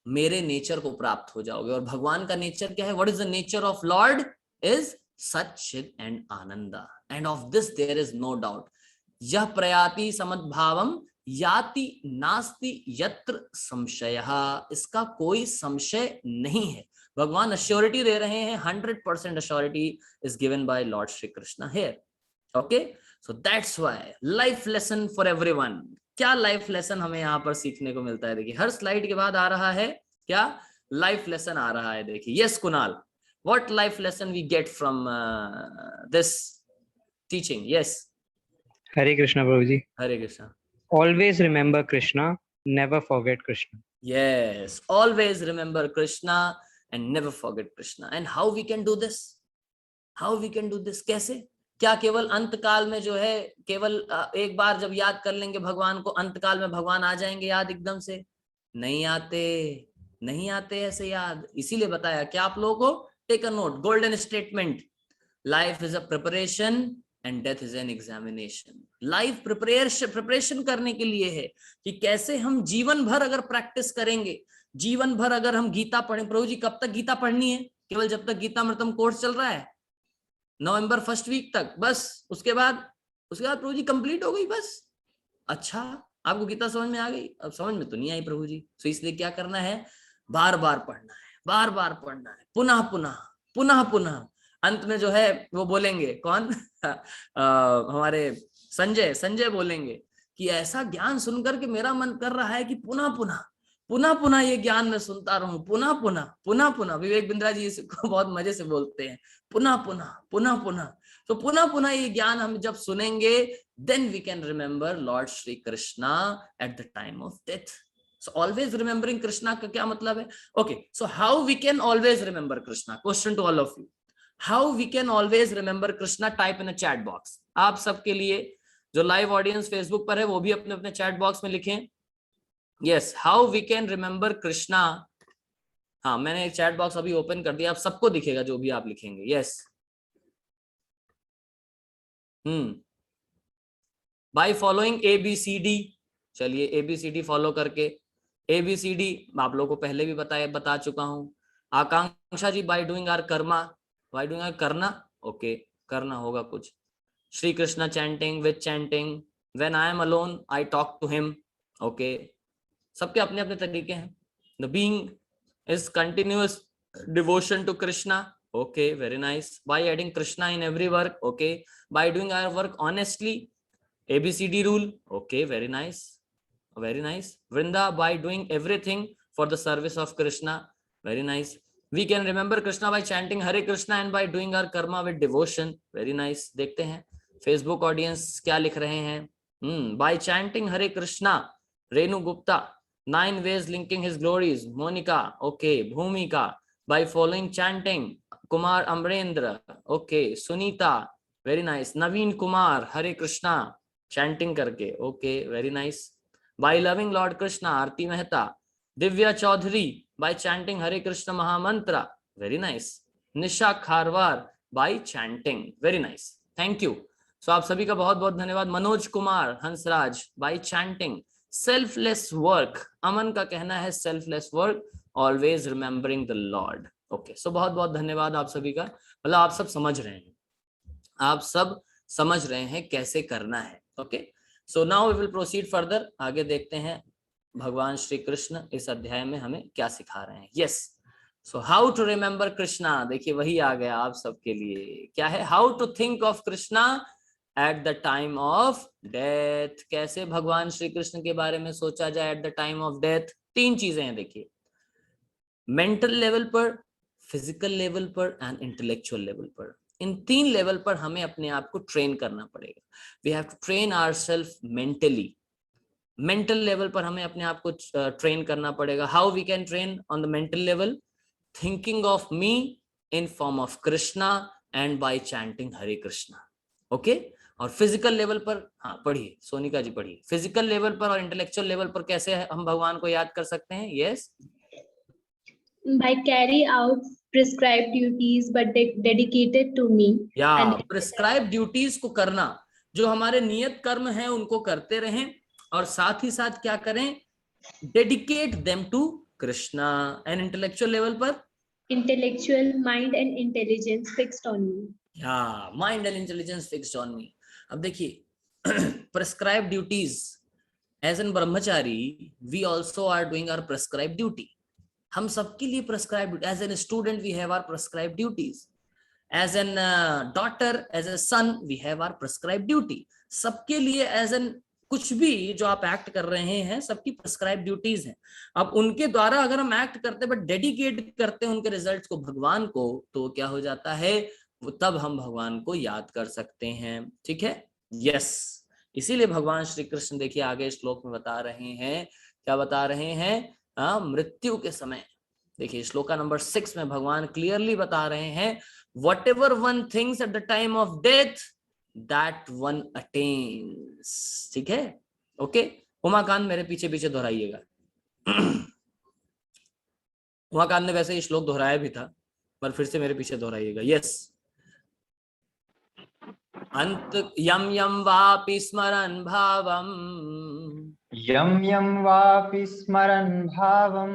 C: मेरे नेचर को प्राप्त हो जाओगे। और भगवान का नेचर क्या है? What is the nature of lord? Is सच्चिद एंड आनंदा, and of this there is no doubt. यह प्रयाति समद्भावम याति नास्ति यत्र संशयः, इसका कोई संशय नहीं है। भगवान अश्योरिटी दे रहे हैं, 100% assurity is given by Lord Shri Krishna here. Okay, so that's why life lesson for everyone. क्या लाइफ लेसन हमें यहाँ पर सीखने को मिलता है? देखिए हर स्लाइड के बाद आ रहा है क्या? लाइफ लेसन आ रहा है। देखिए, yes Kunal, what life lesson we get from this teaching? Yes,
H: Hare Krishna Prabhu ji.
C: Hare Krishna.
H: Always remember Krishna, never forget Krishna.
C: Yes, always remember Krishna and never forget Krishna. And how we can do this? How we can do this? कैसे? क्या केवल अंत काल में जो है, केवल एक बार जब याद कर लेंगे भगवान को, अंत काल में भगवान आ जाएंगे याद एकदम से? नहीं आते, नहीं आते ऐसे याद। इसीलिए बताया कि आप लोगों को take a note, golden statement, life is a preparation and death is an examination. Life preparation करने के लिए है कि कैसे हम जीवन भर अगर प्रैक्टिस करेंगे, जीवन भर अगर हम गीता पढ़ें। प्रभु जी कब तक गीता पढ़नी है? केवल जब तक गीतामृतम कोर्स चल रहा है, नवंबर फर्स्ट वीक तक, बस। उसके बाद प्रभु जी कंप्लीट हो गई बस। अच्छा, आपको गीता समझ में आ गई? अब समझ में तो नहीं आई प्रभु जी। तो इसलिए क्या करना है? बार बार पढ़ना है, बार बार पढ़ना है, पुनः पुनः पुनः पुनः। अंत में जो है वो बोलेंगे, कौन? हमारे संजय बोलेंगे कि ऐसा ज्ञान सुनकर के मेरा मन कर रहा है कि पुनः पुनः पुनः पुनः ये ज्ञान मैं सुनता रहूं, पुनः पुनः पुनः पुनः। विवेक बिंद्रा जी इसको बहुत मजे से बोलते हैं, पुनः पुनः पुनः पुनः। तो पुनः पुनः ये ज्ञान हम जब सुनेंगे, then we can remember Lord Shri Krishna at the time of death. So always remembering Krishna का क्या मतलब है? Okay, so how we can always remember Krishna? Question to all of you. How we can always remember Krishna? Type in a chat box. आप सबके लिए जो live audience Facebook पर है वो भी अपने अपने चैट बॉक्स में लिखें। Yes, how we can remember Krishna? हाँ, मैंने एक चैट बॉक्स अभी ओपन कर दिया, आप सबको दिखेगा जो भी आप लिखेंगे। Yes. By following ABCD, चलिए ABCD फॉलो करके, ABCD आप लोगों को पहले भी बता चुका हूं। आकांक्षा जी, by doing our Karma, by doing our करना, ओके, करना होगा कुछ। Shri Krishna chanting, with chanting, When I am alone, I talk to him. Okay. सबके अपने अपने तरीके हैं. The being is continuous devotion to Krishna. Okay, very nice. By adding Krishna in every work. Okay. By doing our work honestly. ABCD rule. Okay, very nice. Very nice. Vrinda, by doing everything for the service of Krishna. Very nice. We can remember Krishna by chanting Hare Krishna and by doing our karma with devotion. Very nice. देखते हैं Facebook audience क्या लिख रहे हैं. By chanting Hare Krishna. Renu Gupta. 9 ways linking his glories. Monica. Okay. Bhumika. By following chanting. Kumar Amrendra. Okay. Sunita. Very nice. Naveen Kumar. Hare Krishna. Chanting करके. Okay. Very nice. By loving Lord Krishna. Arti Mehta. Divya Chaudhary. By chanting Hare Krishna Mahamantra. Very nice. Nisha Kharwar. By chanting. Very nice. Thank you. So आप सभी का बहुत बहुत धन्यवाद. Manoj Kumar Hansraj. By chanting. Selfless work. अमन का कहना है selfless work. Always remembering the Lord. Okay. So बहुत बहुत धन्यवाद आप सभी का. मतलब आप सब समझ रहे हैं. आप सब समझ रहे हैं कैसे करना है. Okay. So now we will proceed further. आगे देखते हैं भगवान श्री कृष्ण इस अध्याय में हमें क्या सिखा रहे हैं. Yes. So how to remember Krishna. देखिए वही आ गया आप सबके लिए. क्या है? How to think of Krishna at the time of death. कैसे भगवान श्री कृष्ण के बारे में सोचा जाए at the time of death. 3 चीजें हैं देखिए. मेंटल लेवल पर, फिजिकल लेवल पर एंड इंटेलेक्चुअल लेवल पर. इन 3 लेवल पर हमें अपने आप को ट्रेन करना पड़ेगा. We have to train ourselves mentally. Mental level पर हमें अपने आप को ट्रेन करना पड़ेगा. How we can train on the mental level? Thinking of me in form of Krishna and by chanting Hare Krishna. Okay. और फिजिकल लेवल पर, हाँ पढ़िए सोनिका जी पढ़िए. फिजिकल लेवल पर और इंटेलेक्चुअल लेवल पर कैसे हम भगवान को याद कर सकते हैं? Yes.
I: By carry out prescribed duties but dedicated to me.
C: या प्रिस्क्राइब ड्यूटीज को करना. जो हमारे नियत कर्म हैं उनको करते रहें और साथ ही साथ क्या करें? Dedicate them to Krishna. And intellectual level पर?
I: Intellectual mind and intelligence fixed on me.
C: या mind and intelligence fixed on me. अब देखिए prescribe duties. As an brahmachari we also are doing our prescribe duty. हम सबके लिए prescribe. As an student we have our prescribe duties. As an daughter, as a son we have our prescribe duty. सबके लिए as an कुछ भी जो आप act कर रहे हैं सबकी प्रिस्क्राइब ड्यूटीज हैं. अब उनके द्वारा अगर हम एक्ट करते बट डेडिकेट करते हैं उनके रिजल्ट्स को भगवान को, तो क्या हो जाता है? वो तब हम भगवान को याद कर सकते हैं. ठीक है. यस. इसीलिए भगवान श्री कृष्ण देखिए आगे श्लोक में बता रहे हैं. क्या बता रहे हैं? मृत्यु के समय. देखिए श्लोका नंबर 6 में भगवान क्लियरली बता रहे हैं what ever one things at the time of death that one attains. ठीक है. ओके. उमाकांत मेरे पीछे पीछे दोहराइएगा. उमाकांत ने वैसे ये श्लोक दोहराया भी था पर फिर से मेरे पीछे दोहराइएगा. यस. अंत यम यम वापि स्मरन् भावम.
B: यम यम वापि स्मरन् भावम.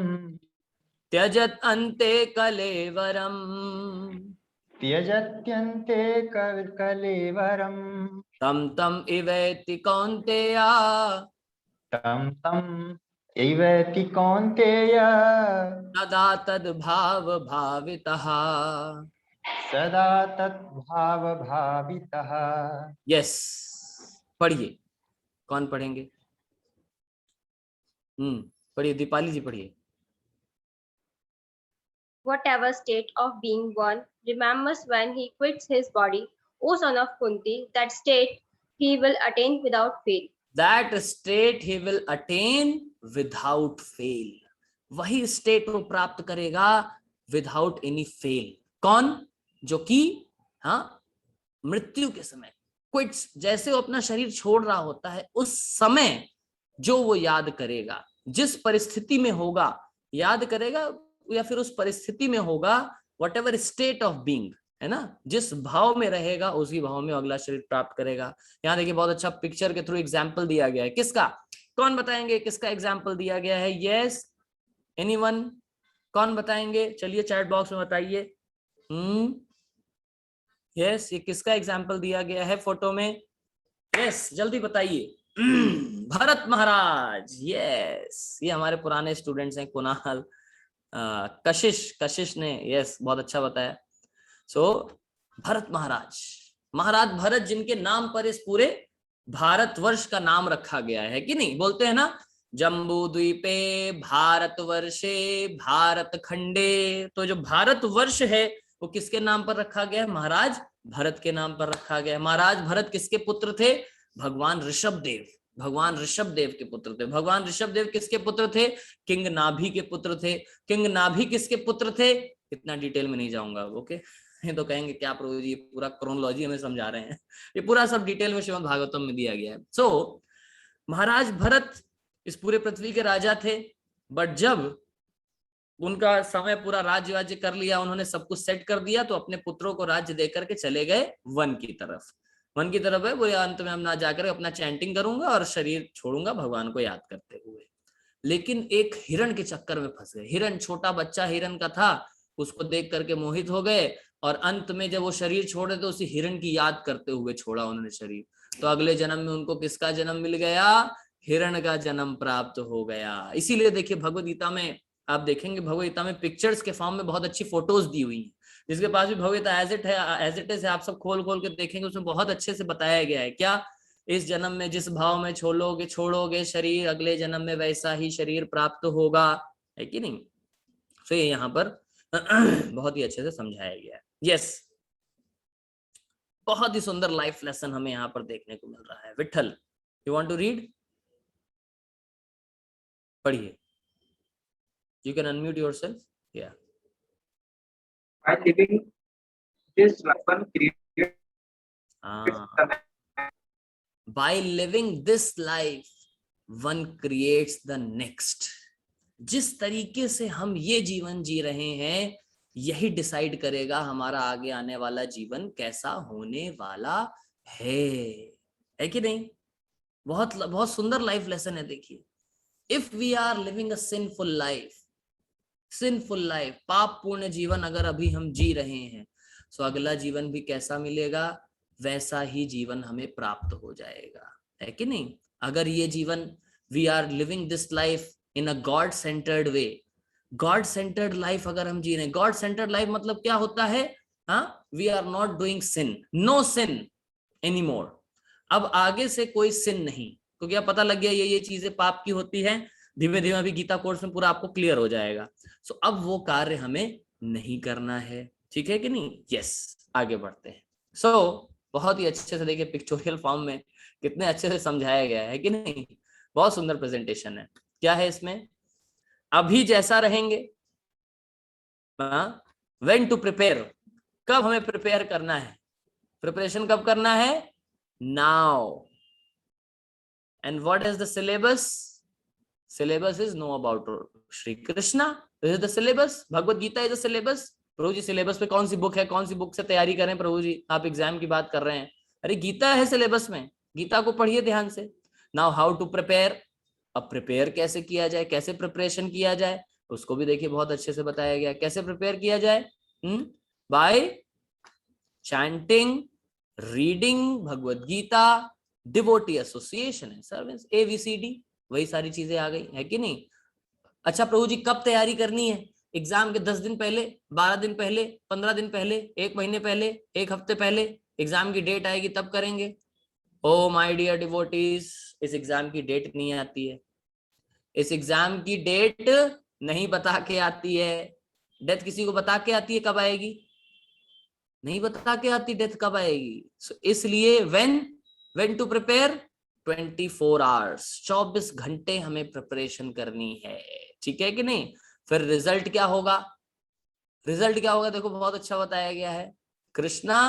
C: त्यजत अन्ते कलेवरम.
B: त्यजत्यन्ते कलेवरम.
C: तम तम इवैति कौन्तेया.
B: तम तम इवैति कौन्तेय.
C: सदा तद् भाव भावितः.
B: सदा तत् भाव भावितः.
C: यस. पढ़िए. कौन पढ़ेंगे? पढ़िए. दीपाली जी पढ़िए.
J: Whatever state of being one remembers when he quits his body, O son of Kunti, that state he will attain without fail.
C: That state he will attain without fail. वही स्टेट वो प्राप्त करेगा without any fail. कौन? जो कि मृत्यु के समय क्विट्स, जैसे वो अपना शरीर छोड़ रहा होता है उस समय जो वो याद करेगा, जिस परिस्थिति में होगा याद करेगा या फिर उस परिस्थिति में होगा, what ever state of being है ना, जिस भाव में रहेगा उसी भाव में अगला शरीर प्राप्त करेगा. यहाँ देखिए बहुत अच्छा पिक्चर के थ्रू एग्जाम्पल दिया गया है. किसका? कौन बताएंगे किसका एग्जाम्पल दिया गया है? यस. एनीवन? कौन बताएंगे? चलिए चैट बॉक्स में बताइए. यस. ये किसका एग्जाम्पल दिया गया है फोटो में? यस. जल्दी बताइए. भरत महाराज, यस, ये हमारे पुराने स्टूडेंट्स हैं, कुणाल, कशिश ने यस बहुत अच्छा बताया। सो भरत महाराज, महाराज भरत जिनके नाम पर इस पूरे भारतवर्ष का नाम रखा गया है कि नहीं, बोलते हैं ना, जम्बू द्वीपे भारतवर्षे भारत खंडे, तो जो भारतवर्ष है वो किसके नाम पर रखा गया है? महाराज भरत के नाम पर रखा गया है। महाराज भरत किसके पुत्र थे? भगवान ऋषभदेव, भगवान ऋषभदेव के पुत्र थे। भगवान ऋषभदेव किसके पुत्र थे? किंग नाभि के पुत्र थे। किंग नाभि किसके पुत्र थे? इतना डिटेल में नहीं जाऊंगा, ओके। ये तो कहेंगे क्या प्रभु जी पूरा क्रोनोलॉजी हमें समझा रहे हैं, ये पूरा सब डिटेल में श्रीमद् भागवतम में दिया गया है। सो महाराज भरत इस पूरे पृथ्वी के राजा थे, बट जब उनका समय पूरा राज्य कर लिया, उन्होंने सब कुछ सेट कर दिया, तो अपने पुत्रों को राज्य देकर के चले गए वन की तरफ। वन की तरफ है बोले अंत में हम ना जाकर अपना चैंटिंग करूंगा और शरीर छोड़ूंगा भगवान को याद करते हुए। लेकिन एक हिरण के चक्कर में फंस गए। हिरण, छोटा बच्चा हिरण का था, उसको देख करके मोहित हो गए, और अंत में जब वो शरीर छोड़े तो उसी हिरण की याद करते हुए छोड़ा उन्होंने शरीर। तो अगले जन्म में उनको किसका जन्म मिल गया? हिरण का जन्म प्राप्त हो गया। इसीलिए देखिए भगवद गीता में आप देखेंगे, भगवद गीता में पिक्चर्स के फॉर्म में बहुत अच्छी फोटोज दी हुई हैं। जिसके पास भी Bhagavad Gita as it is है, आप सब खोल खोल के देखेंगे, उसमें बहुत अच्छे से बताया गया है क्या, इस जन्म में जिस भाव में छोड़ोगे शरीर, अगले जन्म में वैसा ही शरीर प्राप्त होगा, है कि नहीं। तो ये यहाँ पर बहुत ही अच्छे से समझाया गया है। यस, बहुत ही सुंदर लाइफ लेसन हमें यहाँ पर देखने को मिल रहा है। Vitthal, you want to read? पढ़िए, you can unmute yourself. Yeah.
K: By living this life, one creates
C: by living this life, one creates the next. जिस तरीके से हम ये जीवन जी रहे हैं, यही डिसाइड करेगा हमारा आगे आने वाला जीवन कैसा होने वाला है कि नहीं। बहुत बहुत सुंदर लाइफ लेसन है। देखिए, if we are living a sinful life, पाप पूर्ण जीवन अगर अभी हम जी रहे हैं, तो अगला जीवन भी कैसा मिलेगा, वैसा ही जीवन हमें प्राप्त हो जाएगा, है कि नहीं। अगर ये जीवन, we are living this life in a God centered way, God centered life अगर हम जी रहे हैं, गॉड सेंटर्ड लाइफ मतलब क्या होता है? We are not doing sin, no sin anymore. अब आगे से कोई सिन नहीं, तो क्या पता लग गया ये चीजें पाप की होती है। धीमे धीमे अभी गीता कोर्स में पूरा आपको क्लियर हो जाएगा। सो अब वो कार्य हमें नहीं करना है, ठीक है कि नहीं। यस, आगे बढ़ते हैं। सो बहुत ही अच्छे से देखिए पिक्चोरियल फॉर्म में कितने अच्छे से समझाया गया है कि नहीं। बहुत सुंदर प्रेजेंटेशन है। क्या है इसमें? अभी जैसा रहेंगे, व्हेन टू प्रिपेयर, कब हमें प्रिपेयर करना है, प्रिपरेशन कब करना है? Now. And what is the syllabus? Syllabus is know about Shri Krishna. This is the syllabus. Bhagavad Gita is the syllabus. Prabhu ji syllabus पे कौन सी बुक है, कौन सी बुक से तैयारी करें प्रभु जी? आप एग्जाम की बात कर रहे हैं, अरे गीता है सिलेबस में, गीता को पढ़िए ध्यान से। नाउ हाउ टू प्रिपेयर, अब प्रिपेयर कैसे किया जाए, कैसे प्रिपरेशन किया जाए, उसको भी देखिए बहुत अच्छे से बताया गया। कैसे प्रिपेयर किया जाए? By chanting, reading Bhagavad Gita, devotee association है सर्विस, ABCD, वही सारी चीजें आ गई, है कि नहीं। अच्छा प्रभु जी कब तैयारी करनी है? एग्जाम के 10 दिन पहले, 12 दिन पहले, 15 दिन पहले, 1 महीने पहले, 1 हफ्ते पहले एग्जाम की डेट आएगी तब करेंगे। ओ माय डियर डिवोटीज, इस एग्जाम की डेट नहीं आती है, इस एग्जाम की डेट नहीं बता के आती है। डेथ किसी को बता के आती है कब आएगी? नहीं बता के आती डेथ कब आएगी। इसलिए व्हेन टू प्रिपेयर, 24 आवर्स, 24 घंटे हमें प्रिपरेशन करनी है, ठीक है कि नहीं। फिर रिजल्ट क्या होगा? रिजल्ट क्या होगा? देखो बहुत अच्छा बताया गया है, Krishna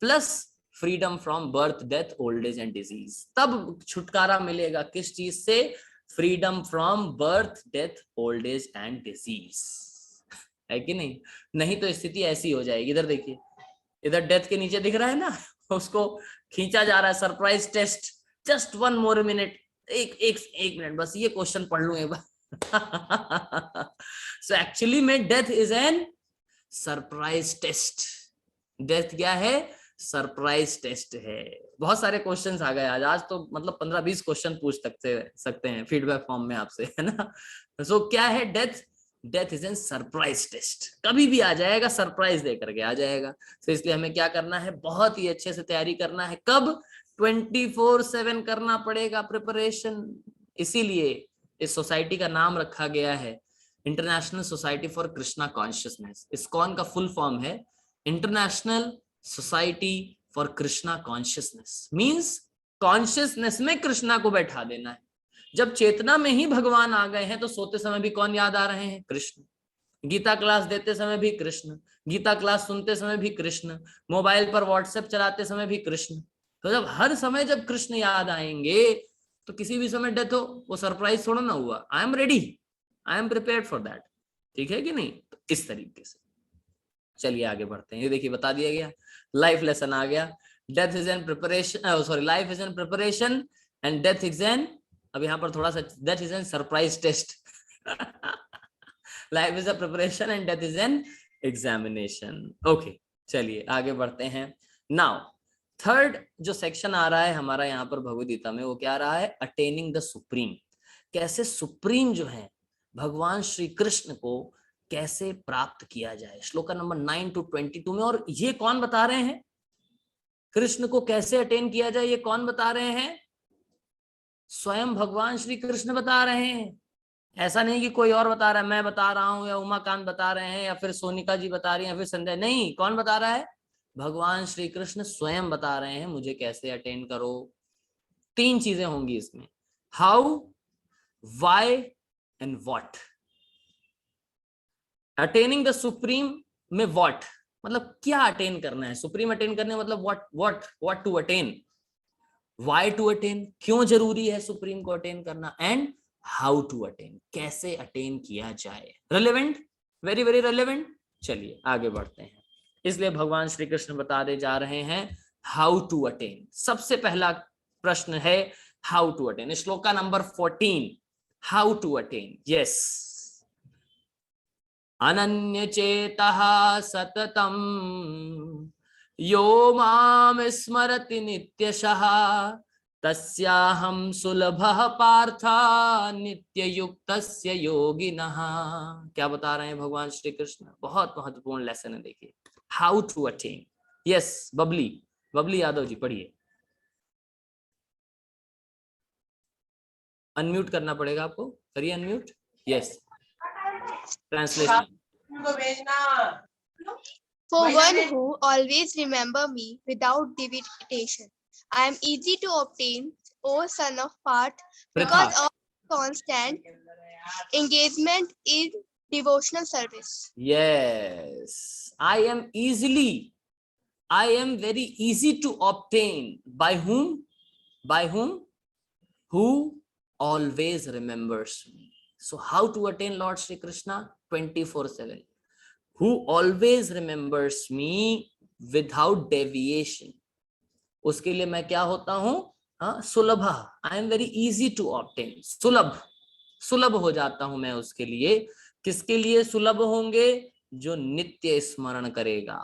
C: plus freedom from birth, death, old age and disease. तब छुटकारा मिलेगा किस चीज से? Freedom from birth, death, old age and disease, है कि नहीं। नहीं तो स्थिति ऐसी हो जाएगी। इधर देखिए, इधर डेथ के नीचे दिख रहा है ना, उसको खींचा जा रहा है surprise test, just 1 more minute, एक मिनट बस ये क्वेश्चन पढ़ लूं एक बार। सो एक्चुअली में death is an surprise test. Death क्या है? सरप्राइज टेस्ट है। बहुत सारे क्वेश्चंस आ गए आज तो मतलब 15-20 क्वेश्चन पूछ सकते हैं फीडबैक फॉर्म में आपसे, है ना। सो क्या है death is an surprise test, कभी भी आ जाएगा, सरप्राइज दे करके आ जाएगा। तो इसलिए हमें क्या करना है, बहुत ही अच्छे से तैयारी करना है। कब 24/7 करना पड़ेगा प्रिपरेशन। इसीलिए इस सोसाइटी का नाम रखा गया है international society for Krishna consciousness. ISKCON का फुल फॉर्म है international society for Krishna consciousness, means consciousness में कृष्णा को बैठा देना है। जब चेतना में ही भगवान आ गए हैं तो सोते समय भी कौन याद आ रहे हैं, कृष्ण। गीता क्लास देते समय भी कृष्ण, गीता क्लास सुनते समय भी कृष्ण, मोबाइल पर व्हाट्सएप चलाते समय भी कृष्ण। तो जब हर समय जब कृष्ण याद आएंगे तो किसी भी समय डेथ हो वो सरप्राइज थोड़ा ना हुआ, I am ready, I am prepared for that. ठीक है कि नहीं। तो इस तरीके से चलिए आगे बढ़ते हैं। ये देखिए बता दिया गया, लाइफ लेसन आ गया। Death is an preparation, sorry, life is an preparation and death is an, अब यहाँ पर थोड़ा सा, death is an surprise test. Life is a preparation and death is an examination. Okay चलिए आगे बढ़ते हैं। नाउ थर्ड जो सेक्शन आ रहा है हमारा यहाँ पर भगवद गीता में, वो क्या आ रहा है, अटेनिंग द सुप्रीम। कैसे सुप्रीम जो है भगवान श्री कृष्ण को कैसे प्राप्त किया जाए, श्लोक नंबर 9 to 22 में। और ये कौन बता रहे हैं, कृष्ण को कैसे अटेन किया जाए, ये कौन बता रहे हैं, स्वयं भगवान श्री कृष्ण बता रहे हैं। ऐसा नहीं कि कोई और बता रहा है, मैं बता रहा हूं या उमाकांत बता रहे हैं या फिर सोनिका जी बता रही हैं या फिर संध्या, नहीं, कौन बता रहा है, भगवान श्री कृष्ण स्वयं बता रहे हैं मुझे कैसे अटेन करो। 3 चीजें होंगी इसमें, how, why and what. Attaining the supreme में व्हाट मतलब क्या अटेन करना है, सुप्रीम अटेन करने मतलब what to attain, why to attain, क्यों जरूरी है सुप्रीम को अटेन करना, एंड हाउ टू अटेन, कैसे अटेन किया जाए। Relevant, very very relevant. चलिए आगे बढ़ते हैं। इसलिए भगवान श्री कृष्ण बता दे जा रहे हैं हाउ टू अटेन। सबसे पहला प्रश्न है how to attain, shloka number 14, how to attain. Yes, अनन्य चेतः सततम यो माम स्मरति नित्यशः तस्याहं सुलभः पार्था नित्य युक्तस्य योगिनः। क्या बता रहे हैं भगवान श्री कृष्ण, बहुत महत्वपूर्ण लेसन है। देखिए how to attain. Yes, Babli Yadav ji पढ़िए। अनम्यूट करना पड़ेगा आपको, करिए unmute. Yes, translation.
L: For one who always remember me without divination, I am easy to obtain, O son of Parth, because of constant engagement in devotional service.
C: Yes, I am very easy to obtain. By whom? By whom? Who always remembers me. So how to attain Lord Shri Krishna? 24/7. Who always remembers me without deviation. उसके लिए मैं क्या होता हूं, सुलभ, I am very easy to obtain, सुलभ हो जाता हूं मैं उसके लिए। किसके लिए सुलभ होंगे, जो नित्य स्मरण करेगा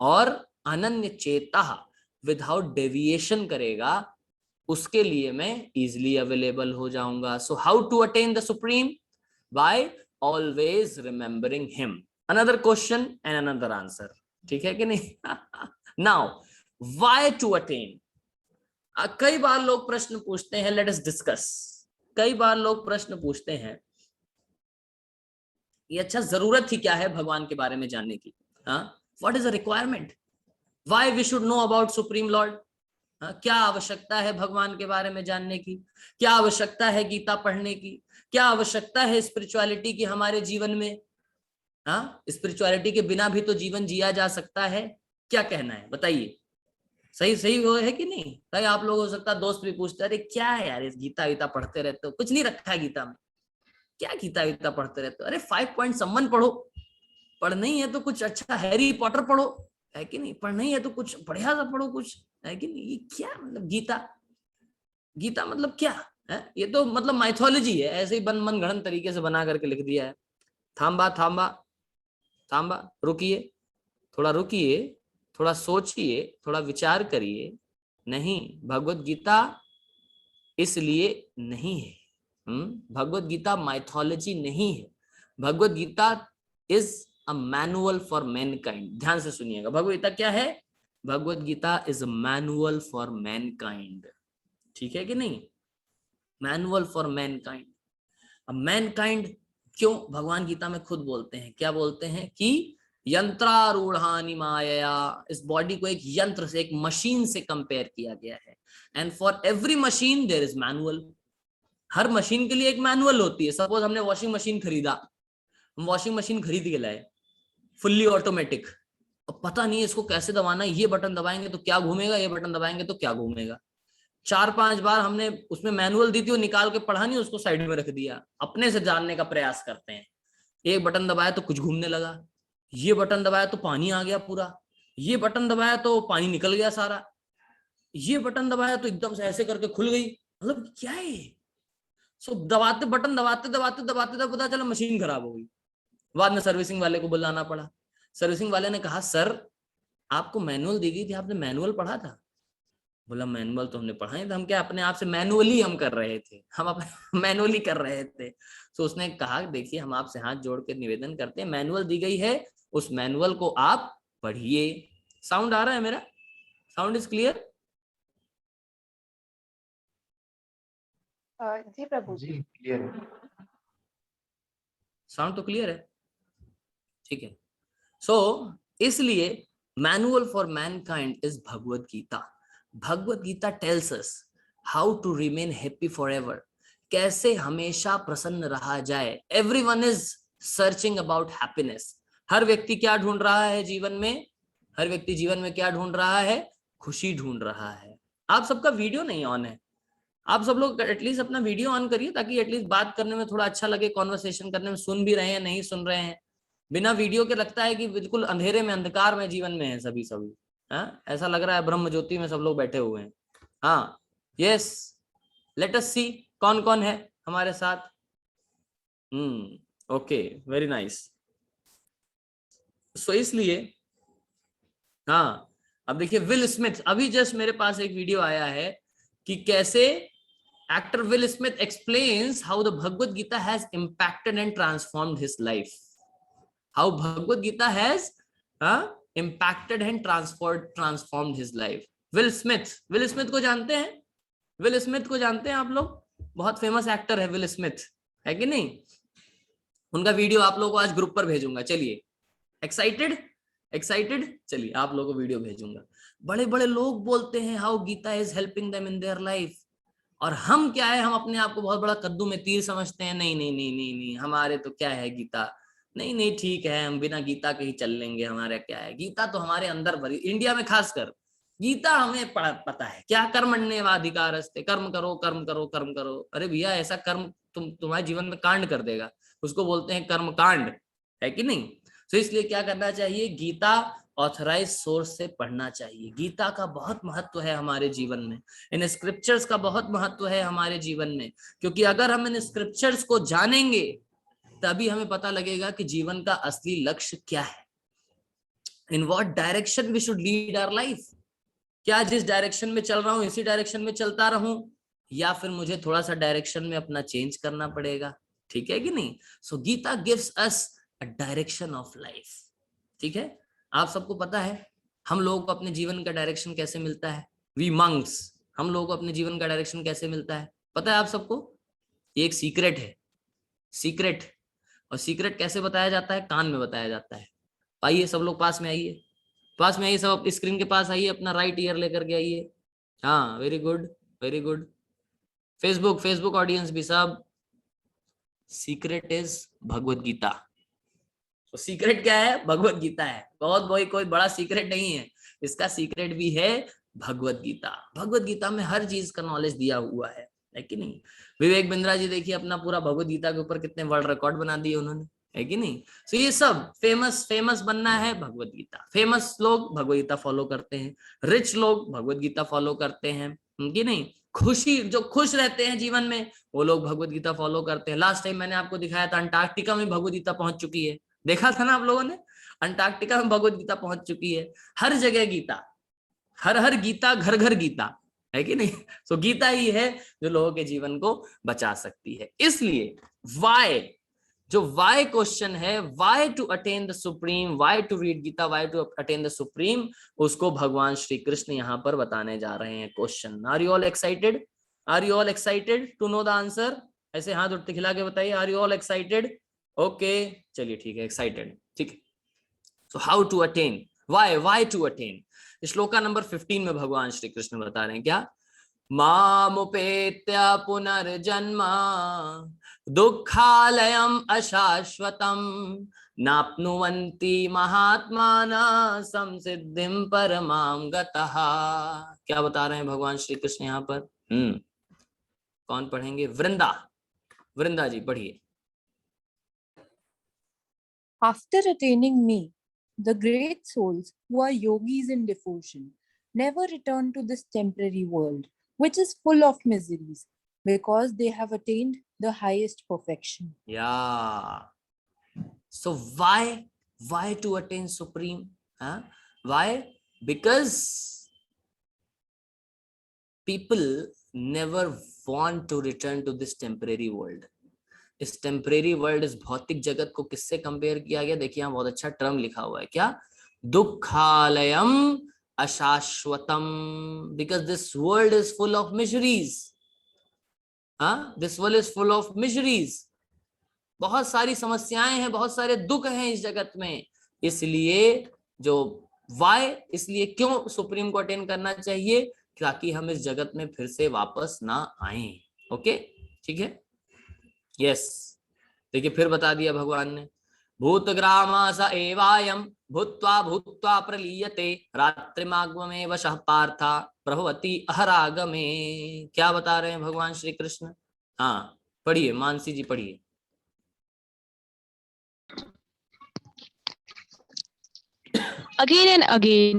C: और अनन्य चेता विदाउट डेविएशन करेगा, उसके लिए मैं इजिली अवेलेबल हो जाऊंगा। So how to attain the supreme, by always remembering him. Another question and another answer, ठीक है कि नहीं। Now why to attain. कई बार लोग प्रश्न पूछते हैं, लेट अस डिस्कस। कई बार लोग प्रश्न पूछते हैं, ये अच्छा जरूरत ही क्या है भगवान के बारे में जानने की, what is the requirement, why we should know about supreme lord. क्या आवश्यकता है भगवान के बारे में जानने की, क्या आवश्यकता है गीता पढ़ने की, क्या आवश्यकता है स्पिरिचुअलिटी की हमारे जीवन में। स्पिरिचुअलिटी के बिना भी तो जीवन जिया जा सकता है। क्या कहना है बताइए, सही वो है कि नहीं। कई आप लोग हो सकता है दोस्त भी पूछते हैं, अरे क्या है यार इस गीता पढ़ते रहते हो, कुछ नहीं रखा है गीता में, क्या गीता पढ़ते रहते हो, अरे 5.1 पढ़ो, पढ़ना ही है तो कुछ अच्छा हैरी पॉटर पढ़ो, है कि नहीं, पढ़ना ही है तो कुछ बढ़िया सा पढ़ो कुछ, है कि नहीं। ये क्या मतलब गीता मतलब क्या है, ये तो मतलब माइथोलॉजी है, ऐसे ही मन गढ़ंत तरीके से बना करके लिख दिया है। थांबा रुकिए, थोड़ा सोचिए, थोड़ा विचार करिए। नहीं, भगवत गीता इसलिए नहीं है। भगवत गीता माइथोलॉजी नहीं है। Bhagavat Gita is a manual for mankind. ध्यान से सुनिएगा, भगवत गीता क्या है? Bhagavat Gita is a manual for mankind. ठीक है कि नहीं? Manual for mankind. अब मैनकाइंड क्यों भगवान गीता में खुद बोलते हैं, क्या बोलते हैं कि यंत्रारूढ़ानि मायया, इस बॉडी को एक यंत्र से, एक मशीन से कंपेयर किया गया है। And for every machine there is manual. हर मशीन के लिए एक मैनुअल होती है। सपोज हमने वॉशिंग मशीन खरीदा, हम वॉशिंग मशीन खरीद के लाए फुल्ली ऑटोमेटिक, अब पता नहीं इसको कैसे दबाना है, ये बटन दबाएंगे तो क्या घूमेगा, ये बटन दबाएंगे तो क्या घूमेगा। 4-5 बार हमने उसमें मैनुअल दी थी, वो निकाल के पढ़ा नहीं, उसको साइड में रख दिया। अपने से जानने का प्रयास करते हैं। एक बटन दबाया तो कुछ घूमने लगा, ये बटन दबाया तो पानी आ गया पूरा, ये बटन दबाया तो पानी निकल गया सारा, ये बटन दबाया तो एकदम से ऐसे करके खुल गई। मतलब क्या है? सो दबाते बटन दबाते दबाते दबाते दबाते पता चला मशीन खराब हो गई। बाद में सर्विसिंग वाले को बुलाना पड़ा। सर्विसिंग वाले ने कहा, सर आपको मैनुअल दी गई थी, आपने मैनुअल पढ़ा था? बोला, मैनुअल तो हमने पढ़ा ही था, हम क्या अपने आप से मैनुअली हम कर रहे थे, हम अपने मैनुअली कर रहे थे। तो उसने कहा, देखिए हम आपसे हाथ जोड़ के निवेदन करते हैं, मैनुअल दी गई है, उस मैनुअल को आप पढ़िए। साउंड आ रहा है मेरा? Sound is clear?
A: जी प्रभु
B: जी क्लियर है।
C: साउंड तो क्लियर है, ठीक है। सो इसलिए manual for mankind is Bhagavat Gita. Bhagavat Gita tells us how to remain happy forever, कैसे हमेशा प्रसन्न रहा जाए। Everyone is searching about happiness. हर व्यक्ति क्या ढूंढ रहा है जीवन में? हर व्यक्ति जीवन में क्या ढूंढ रहा है? खुशी ढूंढ रहा है। आप सबका वीडियो नहीं ऑन है, आप सब लोग एटलीस्ट अपना वीडियो ऑन करिए, ताकि एटलीस्ट बात करने में थोड़ा अच्छा लगे, कॉन्वर्सेशन करने में। सुन भी रहे हैं, नहीं सुन रहे हैं? बिना वीडियो के लगता है कि बिल्कुल अंधेरे में, अंधकार में जीवन में है सभी। हाँ, ऐसा लग रहा है ब्रह्म ज्योति में सब लोग बैठे हुए हैं। हाँ, यस, लेट अस सी कौन कौन है हमारे साथ। Okay, very nice. सो इसलिए हाँ, अब देखिए विल स्मिथ, अभी जस्ट मेरे पास एक वीडियो आया है कि कैसे actor Will Smith explains how the Bhagavad Gita has impacted and transformed his life. How Bhagavad Gita has impacted and transformed his life. Will Smith को जानते हैं? विल स्मिथ को जानते हैं आप लोग? बहुत फेमस एक्टर है विल स्मिथ, है कि नहीं? उनका वीडियो आप लोगों को आज ग्रुप पर भेजूंगा। चलिए, एक्साइटेड? चलिए आप लोगों को वीडियो भेजूंगा। बड़े बड़े लोग बोलते हैं how Gita is helping them in their life, और हम क्या है, हम अपने आप को बहुत बड़ा कद्दू में तीर समझते हैं। नहीं नहीं नहीं नहीं नहीं, हमारे तो क्या है गीता, नहीं नहीं ठीक है, हम बिना गीता के ही चल लेंगे, हमारे क्या है, गीता तो हमारे अंदर भरी। इंडिया में खासकर गीता हमें पता है क्या, कर्मण्येवाधिकारस्ते, कर्म करो कर्म करो कर्म करो। अरे भैया, ऐसा कर्म तुम्हारे जीवन में कांड कर देगा, उसको बोलते हैं कर्म कांड, है कि नहीं? तो इसलिए क्या करना चाहिए? गीता ऑथराइज सोर्स से पढ़ना चाहिए। गीता का बहुत महत्व है हमारे जीवन में, इन स्क्रिप्चर्स का बहुत महत्व है हमारे जीवन में, क्योंकि अगर हम इन स्क्रिप्चर्स को जानेंगे तभी हमें पता लगेगा कि जीवन का असली लक्ष्य क्या है, in what direction we should lead our life. क्या जिस डायरेक्शन में चल रहा हूं इसी डायरेक्शन में चलता रहूं, या फिर मुझे थोड़ा सा डायरेक्शन में अपना चेंज करना पड़ेगा, ठीक है कि नहीं? So Gita gives us a direction of life, ठीक है? आप सबको पता है हम लोगों को अपने जीवन का डायरेक्शन कैसे मिलता है? वी मंक्स, हम लोगों को अपने जीवन का डायरेक्शन कैसे मिलता है पता है आप सबको? ये एक सीक्रेट है, सीक्रेट। और सीक्रेट कैसे बताया जाता है? कान में बताया जाता है। आइए सब लोग पास में आइए, पास में आइए, सब स्क्रीन के पास आइए, अपना राइट ईयर लेकर के आइए। हाँ, very good very good. Facebook audience भी सब। Secret is Bhagavat Gita. तो सीक्रेट क्या है? भगवत गीता है। बहुत कोई बड़ा सीक्रेट नहीं है, इसका सीक्रेट भी है भगवत गीता। भगवत गीता में हर चीज का नॉलेज दिया हुआ है कि नहीं? विवेक बिंद्रा जी देखिए अपना पूरा भगवत गीता के ऊपर कितने वर्ल्ड रिकॉर्ड बना दिए उन्होंने, है कि नहीं? तो ये सब फेमस बनना है भगवत गीता। फेमस लोग भगवत गीता फॉलो करते हैं, रिच लोग भगवत गीता फॉलो करते हैं, कि नहीं? जो खुश रहते हैं जीवन में वो लोग भगवत गीता फॉलो करते हैं। लास्ट टाइम मैंने आपको दिखाया था अंटार्कटिका में भगवत गीता पहुंच चुकी है, देखा था ना आप लोगों ने? अंटार्कटिका में भगवत गीता पहुंच चुकी है, हर जगह गीता, हर गीता, घर घर गीता है कि नहीं। तो गीता ही है जो लोगों के जीवन को बचा सकती है। इसलिए वाई, जो वाई क्वेश्चन है, why to attain the supreme, why to read Gita, why to attain the supreme, उसको भगवान श्री कृष्ण यहाँ पर बताने जा रहे हैं question. Are you all excited? Are you all excited to know the answer? ऐसे हाथ उठते खिला के बताइए, are you all excited? Okay, चलिए ठीक है, एक्साइटेड, ठीक है। So how to attain, why to attain. Shloka number 15 में भगवान श्री कृष्ण बता रहे हैं क्या? मामुपेत्य पुनर्जन्म दुःखालयम् अशाश्वतम् नाप्नुवन्ति महात्मानः संसिद्धिं परमां गतः। क्या बता रहे हैं भगवान श्री कृष्ण यहाँ पर? कौन पढ़ेंगे? वृंदा जी पढ़िए।
M: After attaining me, the great souls who are yogis in devotion never return to this temporary world, which is full of miseries, because they have attained the highest perfection.
C: Yeah. So why to attain supreme? Why? Because people never want to return to this temporary world. इस temporary world, इस भौतिक जगत को किससे compare किया गया? देखिए यहाँ बहुत अच्छा टर्म लिखा हुआ है, क्या? दुःखालयम अशाश्वतम, because this world is full of miseries. This world is full of miseries, बहुत सारी समस्याएं हैं, बहुत सारे दुख हैं इस जगत में। इसलिए जो वाई, इसलिए क्यों सुप्रीम को अटेन करना चाहिए? ताकि हम इस जगत में फिर से वापस ना आए। ओके, ठीक है, यस। देखिए फिर बता दिया भगवान ने, भूतग्रामा स एवायम भूत्वा भूत्वा प्रलीयते रात्रिमागमे वशः पार्था प्रभवति अहरागमे। क्या बता रहे हैं भगवान श्री कृष्ण? हाँ पढ़िए, मानसी जी पढ़िए।
N: Again and again,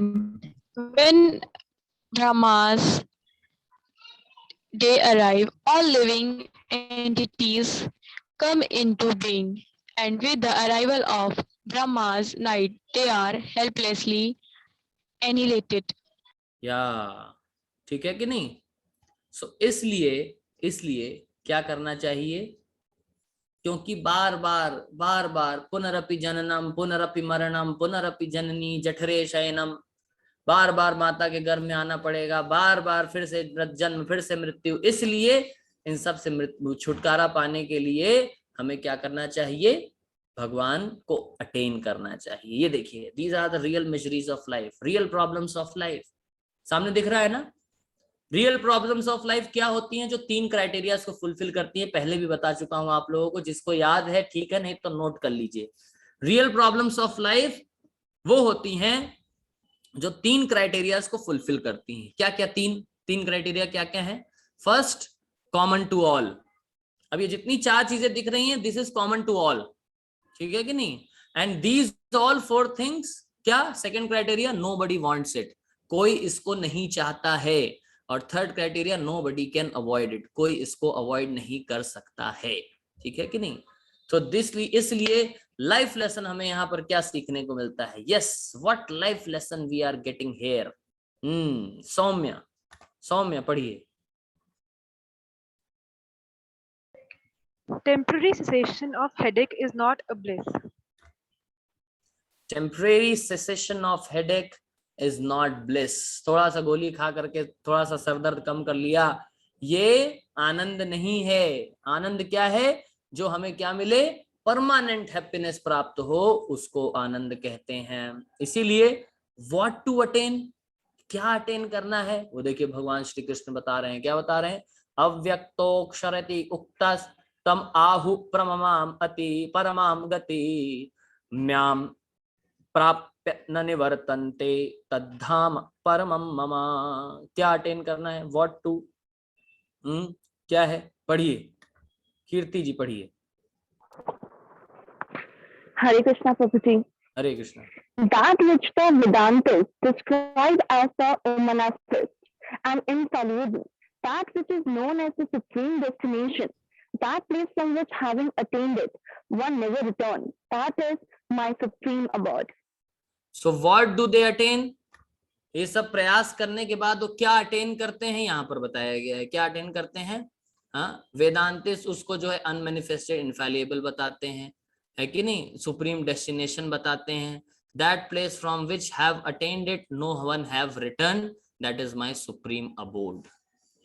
N: when Brahmas they arrive, all living entities come into being, and with the arrival of Brahma's night, they are helplessly annihilated.
C: या ठीक है कि नहीं? सो इसलिए क्या करना चाहिए? क्योंकि बार बार पुनरपि जननम पुनरपि मरणम पुनरपि जननी जठरे शयनम, बार बार माता के गर्भ में आना पड़ेगा, बार बार फिर से जन्म, फिर से मृत्यु। इसलिए इन सब से छुटकारा पाने के लिए हमें क्या करना चाहिए? भगवान को अटेन करना चाहिए। ये देखिए, these are the real miseries of life, real problems of life. सामने दिख रहा है ना? रियल प्रॉब्लम्स ऑफ लाइफ क्या होती हैं? जो 3 क्राइटेरिया को फुलफिल करती है। पहले भी बता चुका हूं आप लोगों को, जिसको याद है ठीक है, नहीं तो नोट कर लीजिए। रियल प्रॉब्लम्स ऑफ लाइफ वो होती हैं जो 3 क्राइटेरिया को फुलफिल करती हैं। क्या क्या 3 क्राइटेरिया क्या क्या है? First, common to all. अब ये जितनी 4 चीजें दिख रही हैं, this is common to all, ठीक है कि नहीं? एंड दीज ऑल 4 थिंग्स, क्या? Second criteria, nobody wants it, कोई इसको नहीं चाहता है। और third criteria, nobody can avoid it, कोई इसको अवॉइड नहीं कर सकता है, ठीक है कि नहीं? तो इसलिए लाइफ लेसन हमें यहाँ पर क्या सीखने को मिलता है? Yes, what life lesson we are getting here. Saumya पढ़िए।
O: Temporary cessation of headache is not a bliss.
C: Temporary cessation of headache is not bliss. थोड़ा सा गोली खा करके थोड़ा सा सरदर्द कम कर लिया, ये आनंद नहीं है। आनंद क्या है? जो हमें क्या मिले? परमानेंट हैप्पीनेस प्राप्त हो, उसको आनंद कहते हैं। इसीलिए व्हाट टू अटेन, क्या अटेन करना है वो देखिए भगवान श्री कृष्ण बता रहे हैं। क्या बता रहे हैं? अव्यक्तोक्षरति उक्तस् तम आहु प्रममाम अति परमाम गति म्याम प्राप्य न निवर्तन्ते तद्धाम परमम मम। क्या अटेन करना है? व्हाट टू, क्या है? पढ़िए, कीर्ति जी पढ़िए।
P: Hare Krishna, Prabhuji.
C: Hare Krishna.
P: That which the Vedantas describe as the monastics and infallible, that which is known as the supreme destination, that place from which having attained it, one never returns, that is my supreme abode.
C: So what do they attain? ये सब प्रयास करने के बाद वो क्या attain करते हैं, यहाँ पर बताया गया है क्या अटेन करते हैं। हाँ, वेदांतिस्ट उसको जो है अनमैनिफेस्टेड इनफैलिएबल बताते हैं, है कि नहीं, सुप्रीम डेस्टिनेशन बताते हैं, that place from which have attained it no one have return, that is my supreme abode,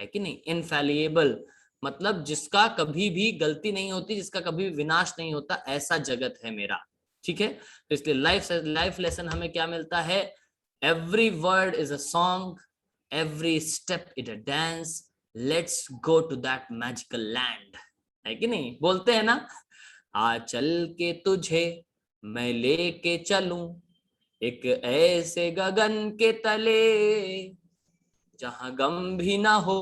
C: है कि नहीं। इनफैलिएबल मतलब जिसका कभी भी गलती नहीं होती, जिसका कभी विनाश नहीं होता, ऐसा जगत है मेरा, ठीक है। तो इसलिए लाइफ लेसन हमें क्या मिलता है, every word is a song, every step is a dance, let's go to that magical land, है कि नहीं, बोलते हैं ना, आ चल के तुझे मैं लेके चलूं एक ऐसे गगन के तले, जहां गम भी ना हो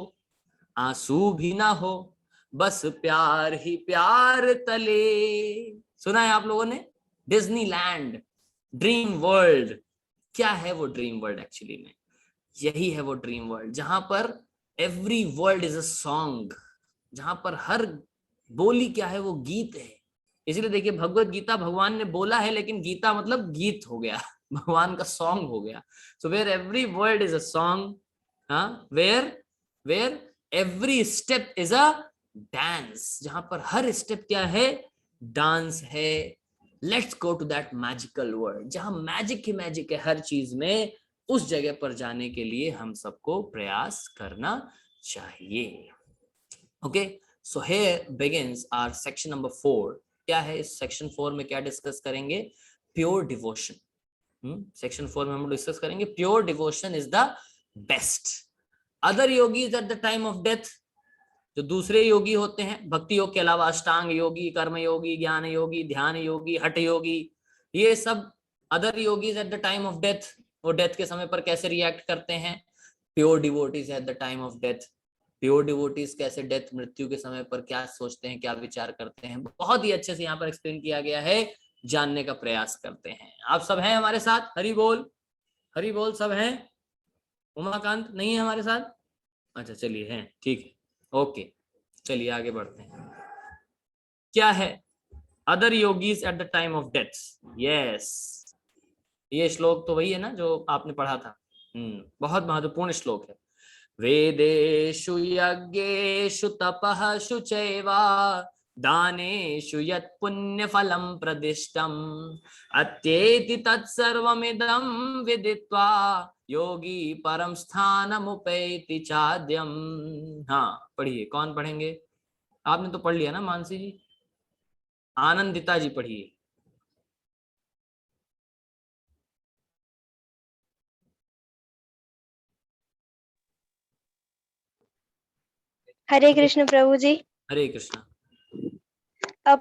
C: आंसू भी ना हो, बस प्यार ही प्यार तले। सुना है आप लोगों ने, डिज्नीलैंड, ड्रीम वर्ल्ड। क्या है वो ड्रीम वर्ल्ड? एक्चुअली में यही है वो ड्रीम वर्ल्ड, जहां पर every word is a song, जहां पर हर बोली क्या है, वो गीत है। इसलिए देखिए भगवत गीता भगवान ने बोला है, लेकिन गीता मतलब गीत हो गया, भगवान का सॉन्ग हो गया। So where every word is a song, हाँ, where every step is a dance, जहां पर हर स्टेप क्या है, डांस है। Let's go to that magical world, जहां मैजिक ही मैजिक है हर चीज में, उस जगह पर जाने के लिए हम सबको प्रयास करना चाहिए। Okay, so here begins our section number 4। क्या है इस सेक्शन 4 में, क्या डिस्कस करेंगे, प्योर डिवोशन। सेक्शन 4 में हम डिस्कस करेंगे pure devotion is the best. Other yogis eight the time of death, जो दूसरे योगी होते हैं भक्ति योग के अलावा, अष्टांग योगी, कर्म योगी, ज्ञान योगी, ध्यान योगी, हठ योगी, ये सब other yogis eight the time of death, वो डेथ के समय पर कैसे रिएक्ट करते हैं। Pure devotees eight the time of death, pure devotees कैसे डेथ, मृत्यु के समय पर क्या सोचते हैं, क्या विचार करते हैं, बहुत ही अच्छे से यहाँ पर एक्सप्लेन किया गया है, जानने का प्रयास करते हैं। आप सब हैं हमारे साथ? हरि बोल सब हैं? उमाकांत नहीं है हमारे साथ? अच्छा चलिए हैं, ठीक है, ओके, चलिए आगे बढ़ते हैं। क्या है other yogis eight the time of death? Yes, ये श्लोक तो वही है ना जो आपने पढ़ा था, बहुत महत्वपूर्ण श्लोक है। वेदेषु यज्ञेषु तपःषु चैवा दानेषु यत् पुण्यफलं प्रदिष्टम् अत्येति तत्सर्वमिदं विदित्वा योगी परम स्थानमुपैति चाद्यम। हाँ पढ़िए, कौन पढ़ेंगे? आपने तो पढ़ लिया ना मानसी जी, आनंदिता जी पढ़िए।
J: हरे कृष्ण प्रभु जी।
C: हरे Krishna.
J: A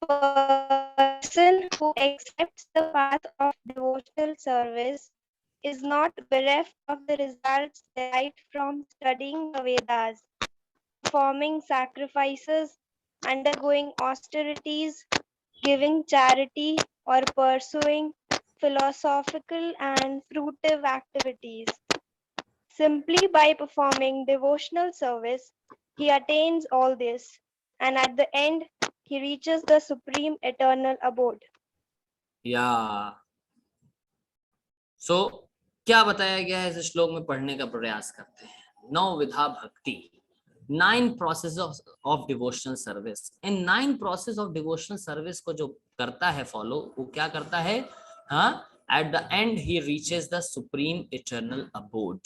J: person who accepts the path of devotional service is not bereft of the results derived from studying the Vedas, performing sacrifices, undergoing austerities, giving charity, or pursuing philosophical and fruitive activities. Simply by performing devotional service, he attains all this, and at the end, he reaches the supreme eternal abode.
C: सो क्या बताया गया है इस श्लोक में, पढ़ने का प्रयास करते हैं। 9 विधा भक्ति, 9 process of devotional service. In 9 process of devotional service को जो करता है फॉलो, वो क्या करता है, हाँ, at the and he reaches the supreme eternal abode,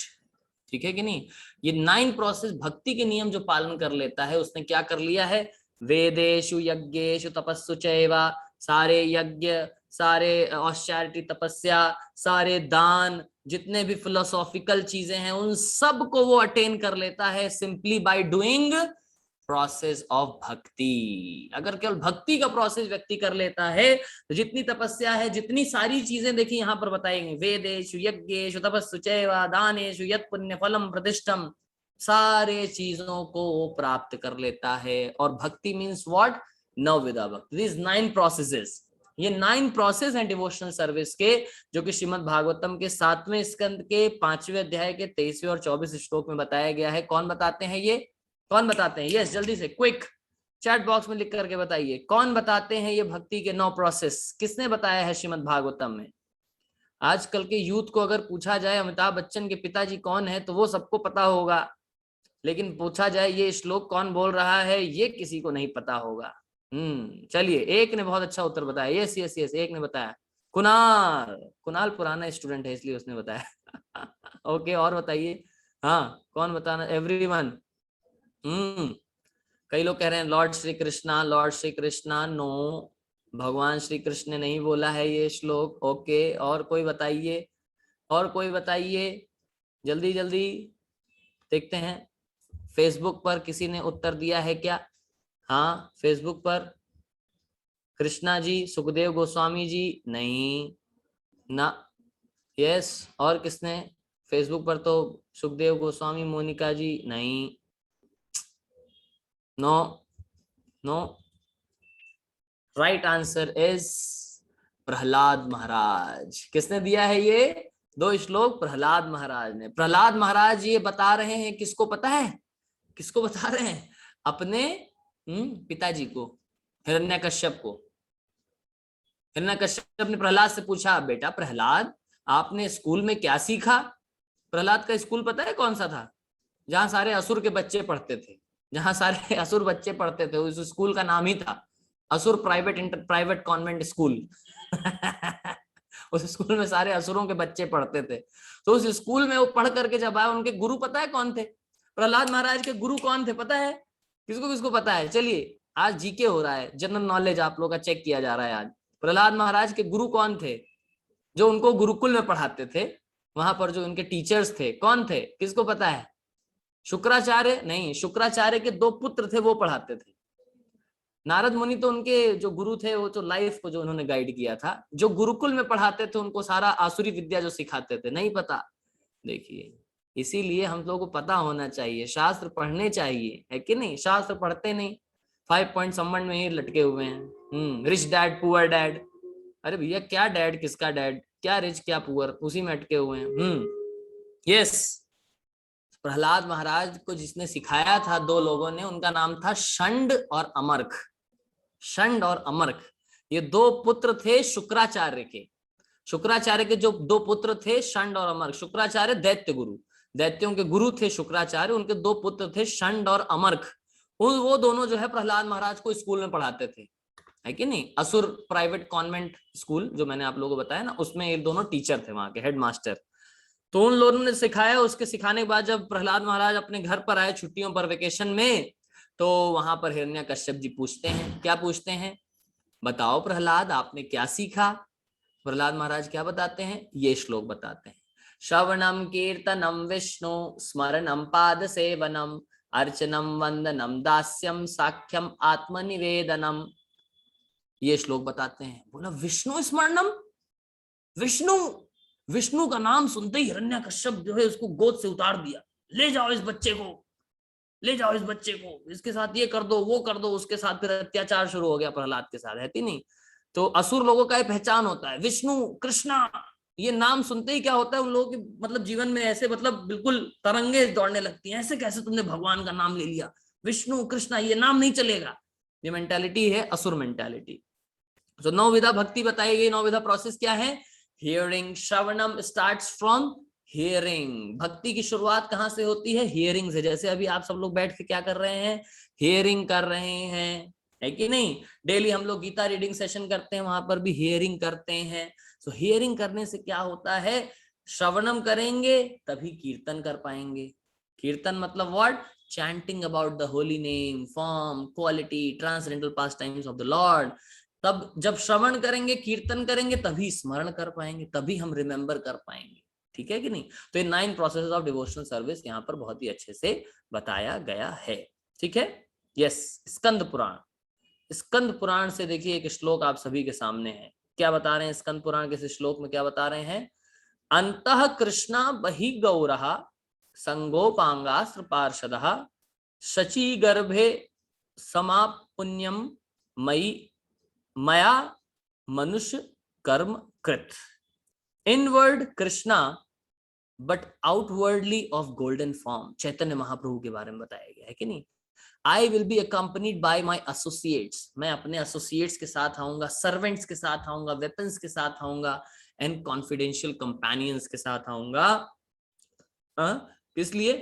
C: ठीक है कि नहीं। ये 9 प्रोसेस भक्ति के नियम जो पालन कर लेता है, उसने क्या कर लिया है, वेदेषु यज्ञेषु तपस्सु चैवा, सारे यज्ञ, सारे ऑस्चैरिटी, तपस्या, सारे दान, जितने भी फिलोसॉफिकल चीजें हैं, उन सब को वो अटेन कर लेता है simply by doing process of भक्ति। अगर केवल भक्ति का प्रोसेस व्यक्ति कर लेता है, तो जितनी तपस्या है, जितनी सारी चीजें देखिए यहाँ पर बताएंगे, वेदेषु यज्ञेषु तपस्सु चैवा दानेषु यत् पुण्य फलम प्रतिष्ठम, सारे चीजों को वो प्राप्त कर लेता है। और भक्ति मीन्स व्हाट, 9 विधा भक्ति, दिस 9 प्रोसेसेस। ये 9 प्रोसेस हैं डिवोशनल सर्विस के, जो कि श्रीमद् भागवतम के 7वें स्कंद के 5वें अध्याय के 23वें और 24वें श्लोक में बताया गया है। कौन बताते हैं ये, कौन बताते हैं? यस, जल्दी से क्विक चैट बॉक्स में लिख करके बताइए, कौन बताते हैं ये भक्ति के 9 प्रोसेस, किसने बताया है श्रीमद् भागवतम में? आजकल के यूथ को अगर पूछा जाए अमिताभ बच्चन के पिताजी कौन है तो वो सबको पता होगा, लेकिन पूछा जाए ये श्लोक कौन बोल रहा है ये किसी को नहीं पता होगा। चलिए, एक ने बहुत अच्छा उत्तर बताया, यस यस यस, एक ने बताया, कुणाल। कुणाल पुराना स्टूडेंट है इसलिए उसने बताया। ओके, और बताइए। हाँ, कौन बताना? एवरीवन। कई लोग कह रहे हैं lord Shri Krishna, lord Shri Krishna. No, भगवान श्री कृष्ण ने नहीं बोला है ये श्लोक। ओके, और कोई बताइए, और कोई बताइए, जल्दी जल्दी देखते हैं। फेसबुक पर किसी ने उत्तर दिया है क्या? हाँ, फेसबुक पर कृष्णा जी, सुखदेव गोस्वामी जी, नहीं ना, यस। और किसने? फेसबुक पर तो सुखदेव गोस्वामी, मोनिका जी, नहीं, no no. Right answer is Prahlad Maharaj. किसने दिया है ये 2 श्लोक? प्रहलाद महाराज ने। प्रहलाद महाराज ये बता रहे हैं, किसको पता है? किसको बता रहे हैं? अपने पिताजी को, हिरण्यकश्यप को। हिरण्यकश्यप ने प्रहलाद से पूछा, बेटा प्रहलाद आपने स्कूल में क्या सीखा? प्रहलाद का स्कूल पता है कौन सा था? जहां सारे असुर के बच्चे पढ़ते थे, जहां सारे असुर बच्चे पढ़ते थे, उस स्कूल का नाम ही था असुर प्राइवेट कॉन्वेंट स्कूल। उस स्कूल में सारे असुरों के बच्चे पढ़ते थे। तो उस स्कूल में वो पढ़ करके जब आए, उनके गुरु पता है कौन थे? प्रहलाद महाराज के गुरु कौन थे पता है? किसको किसको पता है? चलिए, आज जीके हो रहा है, जनरल नॉलेज आप लोग का चेक किया जा रहा है आज। प्रहलाद महाराज के गुरु कौन थे? जो उनको गुरुकुल में पढ़ाते थे, वहां पर जो उनके टीचर्स थे, कौन थे? किसको पता है? शुक्राचार्य? नहीं, शुक्राचार्य के 2 पुत्र थे, वो पढ़ाते थे। नारद मुनि तो उनके जो गुरु थे, वो तो लाइफ को जो उन्होंने गाइड किया था। जो गुरुकुल में पढ़ाते थे उनको सारा आसुरी विद्या जो सिखाते थे, नहीं पता? देखिए, इसीलिए हम लोगों को पता होना चाहिए, शास्त्र पढ़ने चाहिए, है कि नहीं? शास्त्र पढ़ते नहीं, 5 पॉइंट सम्बन्ध में ही लटके हुए हैं। रिच डैड पुअर डैड, अरे भैया क्या डैड किसका डैड, क्या रिच क्या पुअर, उसी में अटके हुए हैं। यस, प्रहलाद महाराज को जिसने सिखाया था 2 लोगों ने, उनका नाम था षंड और अमर्क। षंड और अमर्क ये 2 पुत्र थे शुक्राचार्य के। शुक्राचार्य के जो 2 पुत्र थे, षंड और अमर्क। शुक्राचार्य दैत्य गुरु, दैत्यों के गुरु थे शुक्राचार्य, उनके 2 पुत्र थे षंड और अमर्क। वो दोनों जो है प्रहलाद महाराज को स्कूल में पढ़ाते थे, है कि नहीं? असुर प्राइवेट कॉन्वेंट स्कूल जो मैंने आप लोगों को बताया ना, उसमें ये दोनों टीचर थे, वहां के हेडमास्टर। तो उन लोगों ने सिखाया। उसके सिखाने के बाद जब प्रहलाद महाराज अपने घर पर आए छुट्टियों पर, वेकेशन में, तो वहां पर हिरण्यकश्यप जी पूछते हैं, क्या पूछते हैं? बताओ प्रहलाद आपने क्या सीखा? प्रहलाद महाराज क्या बताते हैं? ये श्लोक बताते हैं, श्रवणम कीर्तनम विष्णु स्मरणम पाद सेवनम अर्चनम वंदनम दास्यम साख्यम आत्मनिवेदनम। ये श्लोक बताते हैं। बोला विष्णु स्मरणम, विष्णु, विष्णु का नाम सुनते ही हिरण्यकश्यप जो है उसको गोद से उतार दिया, ले जाओ इस बच्चे को, ले जाओ इस बच्चे को, इसके साथ ये कर दो वो कर दो। उसके साथ फिर अत्याचार शुरू हो गया प्रहलाद के साथ, है कि नहीं? तो असुर लोगों का ये पहचान होता है, विष्णु कृष्णा, ये नाम सुनते ही क्या होता है उन लोगों के मतलब जीवन में ऐसे मतलब बिल्कुल तरंगे दौड़ने लगती हैं, ऐसे कैसे तुमने भगवान का नाम ले लिया, विष्णु कृष्णा, ये नाम नहीं चलेगा। ये मेंटालिटी है असुर मेंटालिटी। तो 9 विधा भक्ति बताई गई। 9 विधा प्रोसेस क्या है? हियरिंग, श्रवणम स्टार्ट्स फ्रॉम हियरिंग। भक्ति की शुरुआत कहाँ से होती है? हियरिंग से। जैसे अभी आप सब लोग बैठ के क्या कर रहे हैं? हियरिंग कर रहे हैं, है कि नहीं? डेली हम लोग गीता रीडिंग सेशन करते हैं, वहां पर भी हियरिंग करते हैं। तो हियरिंग करने से क्या होता है? श्रवणम करेंगे तभी कीर्तन कर पाएंगे। कीर्तन मतलब what? Chanting about the holy name, form, quality, transcendental pass times of the Lord. तब जब श्रवण करेंगे, कीर्तन करेंगे, तभी स्मरण कर पाएंगे, तभी हम रिमेंबर कर पाएंगे, ठीक है कि नहीं? तो ये 9 प्रोसेस ऑफ डिवोशनल सर्विस यहाँ पर बहुत ही अच्छे से बताया गया है, ठीक है? यस, स्कंद पुराण। स्कंद पुराण से देखिए एक श्लोक आप सभी के सामने है। क्या बता रहे हैं स्कंद पुराण के श्लोक में? क्या बता रहे हैं? अंतः कृष्णा बहि गौरः संगोपांगास्त्र पार्षदः शची गर्भे समापुण्यम मयि मया मनुष्य कर्म कृत। Inward Krishna but outwardly of golden form. Chaitanya Mahaprabhu के बारे में बताया गया है कि नहीं? I will be accompanied by my associates. मैं अपने एसोसिएट्स के साथ आऊंगा, सर्वेंट्स के साथ आऊंगा, वेपन्स के साथ आऊंगा, एंड कॉन्फिडेंशियल कंपेनियंस के साथ आऊंगा। इसलिए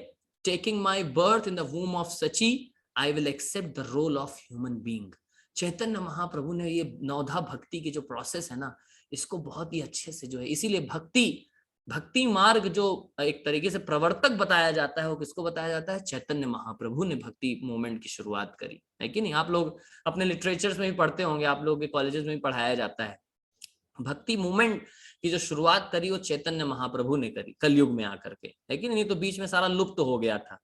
C: taking my birth in the womb of Sachi I will accept the role of human being. Chaitanya Mahaprabhu ने ये नवधा भक्ति की जो प्रोसेस है ना, इसको बहुत ही अच्छे से जो है, इसीलिए भक्ति मार्ग जो एक तरीके से प्रवर्तक बताया जाता है, वो किसको बताया जाता है? चैतन्य महाप्रभु ने भक्ति मूवमेंट की शुरुआत करी है कि नहीं? आप लोग अपने लिटरेचर्स में भी पढ़ते होंगे, आप लोग के कॉलेजेस में भी पढ़ाया जाता है। भक्ति मूवमेंट की जो शुरुआत करी वो चैतन्य महाप्रभु ने करी कलयुग में आकर के, है कि नहीं? तो बीच में सारा लुप्त हो गया था,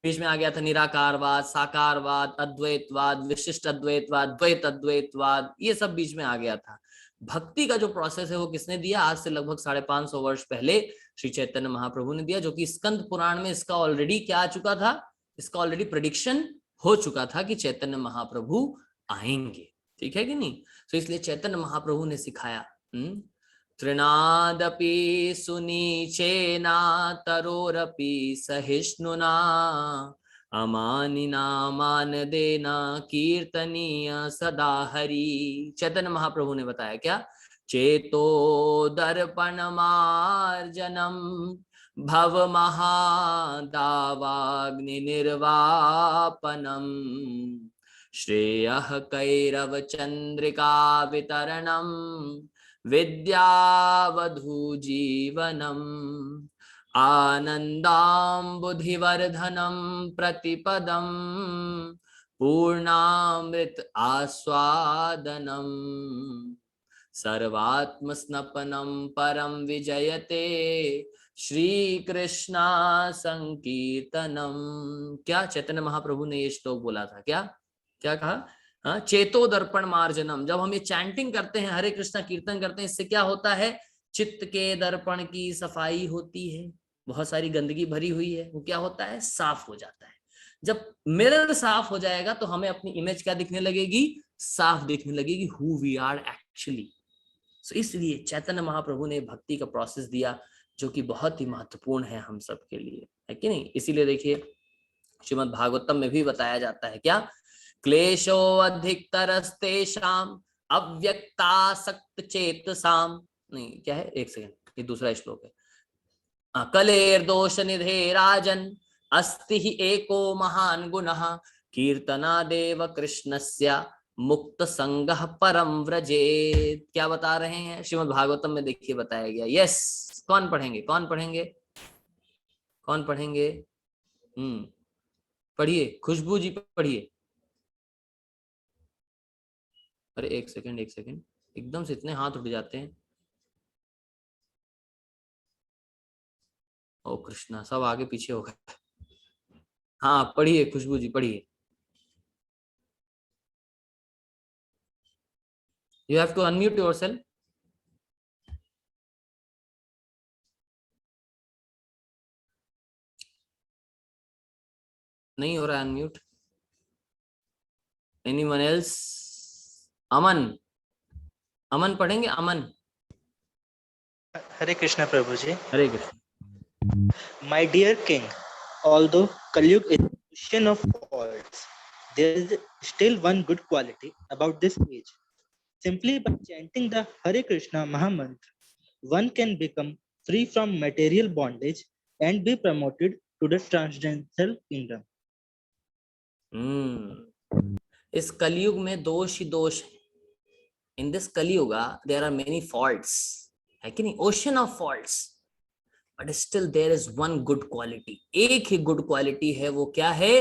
C: बीच में आ गया था निराकारवाद, साकारवाद, अद्वैतवाद, विशिष्ट अद्वैतवाद, द्वैत अद्वैतवाद, ये सब बीच में आ गया था। भक्ति का जो प्रोसेस है वो किसने दिया? आज से लगभग 550 वर्ष पहले श्री चैतन्य महाप्रभु ने दिया, जो कि स्कंद पुराण में इसका ऑलरेडी क्या आ चुका था? इसका ऑलरेडी प्रेडिक्शन हो चुका था कि चैतन्य महाप्रभु आएंगे, ठीक है कि नहीं? तो इसलिए चैतन्य महाप्रभु ने सिखाया, त्रिनादपि सुनीचेना तरोरपि सहिष्णुना अमानिना मान देना कीर्तनीय सदा हरि। चैतन्य महाप्रभु ने बताया क्या? चेतो दर्पण मार्जनम भव महादावाग्नि निर्वापनम श्रेयः कैरव चंद्रिका वितरणम विद्यावधू जीवनम आनंदाम्बुधिवर्धनम प्रतिपदम पूर्णामृत आस्वादनम सर्वात्मस्नपनम परम विजयते श्री कृष्णा संकीर्तनम। क्या चैतन्य महाप्रभु ने ये श्लोक बोला था? क्या क्या कहा? हाँ, चेतो दर्पण मार्जनम। जब हम ये चैंटिंग करते हैं, हरे कृष्णा कीर्तन करते हैं, इससे क्या होता है? चित्त के दर्पण की सफाई होती है, बहुत सारी गंदगी भरी हुई है, वो क्या होता है? साफ हो जाता है। जब मिरर साफ हो जाएगा तो हमें अपनी इमेज क्या दिखने लगेगी? साफ दिखने लगेगी, हु वी आर एक्चुअली। सो इसलिए चैतन्य महाप्रभु ने भक्ति का प्रोसेस दिया जो कि बहुत ही महत्वपूर्ण है हम सब के लिए, है कि नहीं? इसीलिए देखिए श्रीमद् भागवतम में भी बताया जाता है क्या? क्लेशो अधिकतरस्तेषाम अव्यक्तासक्त चेतसाम, नहीं क्या है, एक सेकंड, ये दूसरा श्लोक है। कलेर्दोष निधे राजन अस्ति हि एको महान गुणः कीर्तनादेव कृष्णस्य मुक्त संगः परम व्रजेत। क्या बता रहे हैं? श्रीमद् भागवतम में देखिए बताया गया। यस, कौन पढ़ेंगे? कौन पढ़ेंगे? कौन पढ़ेंगे? पढ़िए, खुशबू जी पढ़िए। अरे एक सेकंड, एकदम से इतने हाथ उठ जाते हैं। ओ कृष्णा, सब आगे पीछे हो गए। हाँ पढ़िए खुशबू जी, पढ़िए। You have to unmute yourself. नहीं हो रहा अनम्यूट। Anyone else? अमन पढ़ेंगे? अमन।
Q: हरे कृष्णा प्रभु जी।
C: हरे Krishna.
Q: My dear king, although Kalyug is a ocean of faults, there is still one good quality about this age. Simply by chanting the Hare Krishna Mahamantra, one can become free from material bondage and be promoted to the transcendental kingdom.
C: इस कलयुग में दोष ही दोष है। In this Kaliyuga, there are many faults, है कि नहीं? Ocean of faults, but still there is one good quality. एक ही good quality है, वो क्या है?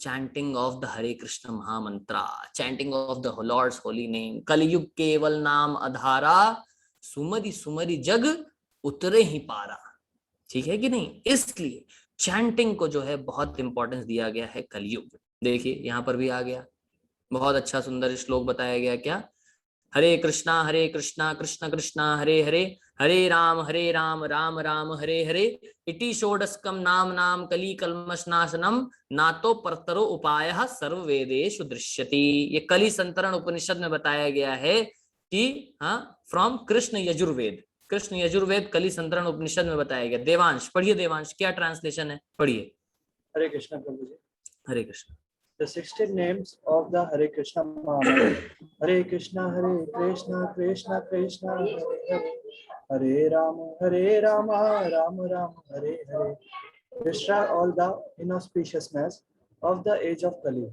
C: Chanting of the Hare Krishna Mahamantra, chanting of the Lord's holy name. कलयुग केवल नाम आधारा, सुमरि सुमरि जग उतरे ही पारा, ठीक है कि नहीं? इसलिए चैंटिंग को जो है बहुत इंपॉर्टेंस दिया गया है कलयुग। देखिए यहाँ पर भी आ गया, बहुत अच्छा सुंदर श्लोक बताया गया। क्या? हरे कृष्णा कृष्ण कृष्ण हरे हरे, हरे राम राम राम हरे हरे, इति षोडशकम नाम नाम कली कल्मषनाशनम नातो परतरो उपायः सर्व वेदेषु दृश्यति। ये कली संतरण उपनिषद में बताया गया है कि फ्रॉम कृष्ण यजुर्वेद कली संतरण उपनिषद में बताया गया। देवांश पढ़िए, देवांश क्या ट्रांसलेशन है? पढ़िए।
R: हरे कृष्णा प्रभु जी।
C: हरे Krishna.
R: The 16 names of the Hare Krishna Mahamantra. Hare Krishna Krishna Krishna Hare Hare, Hare Rama, Rama Rama, Hare Hare. Destroy all the inauspiciousness of the age of Kali.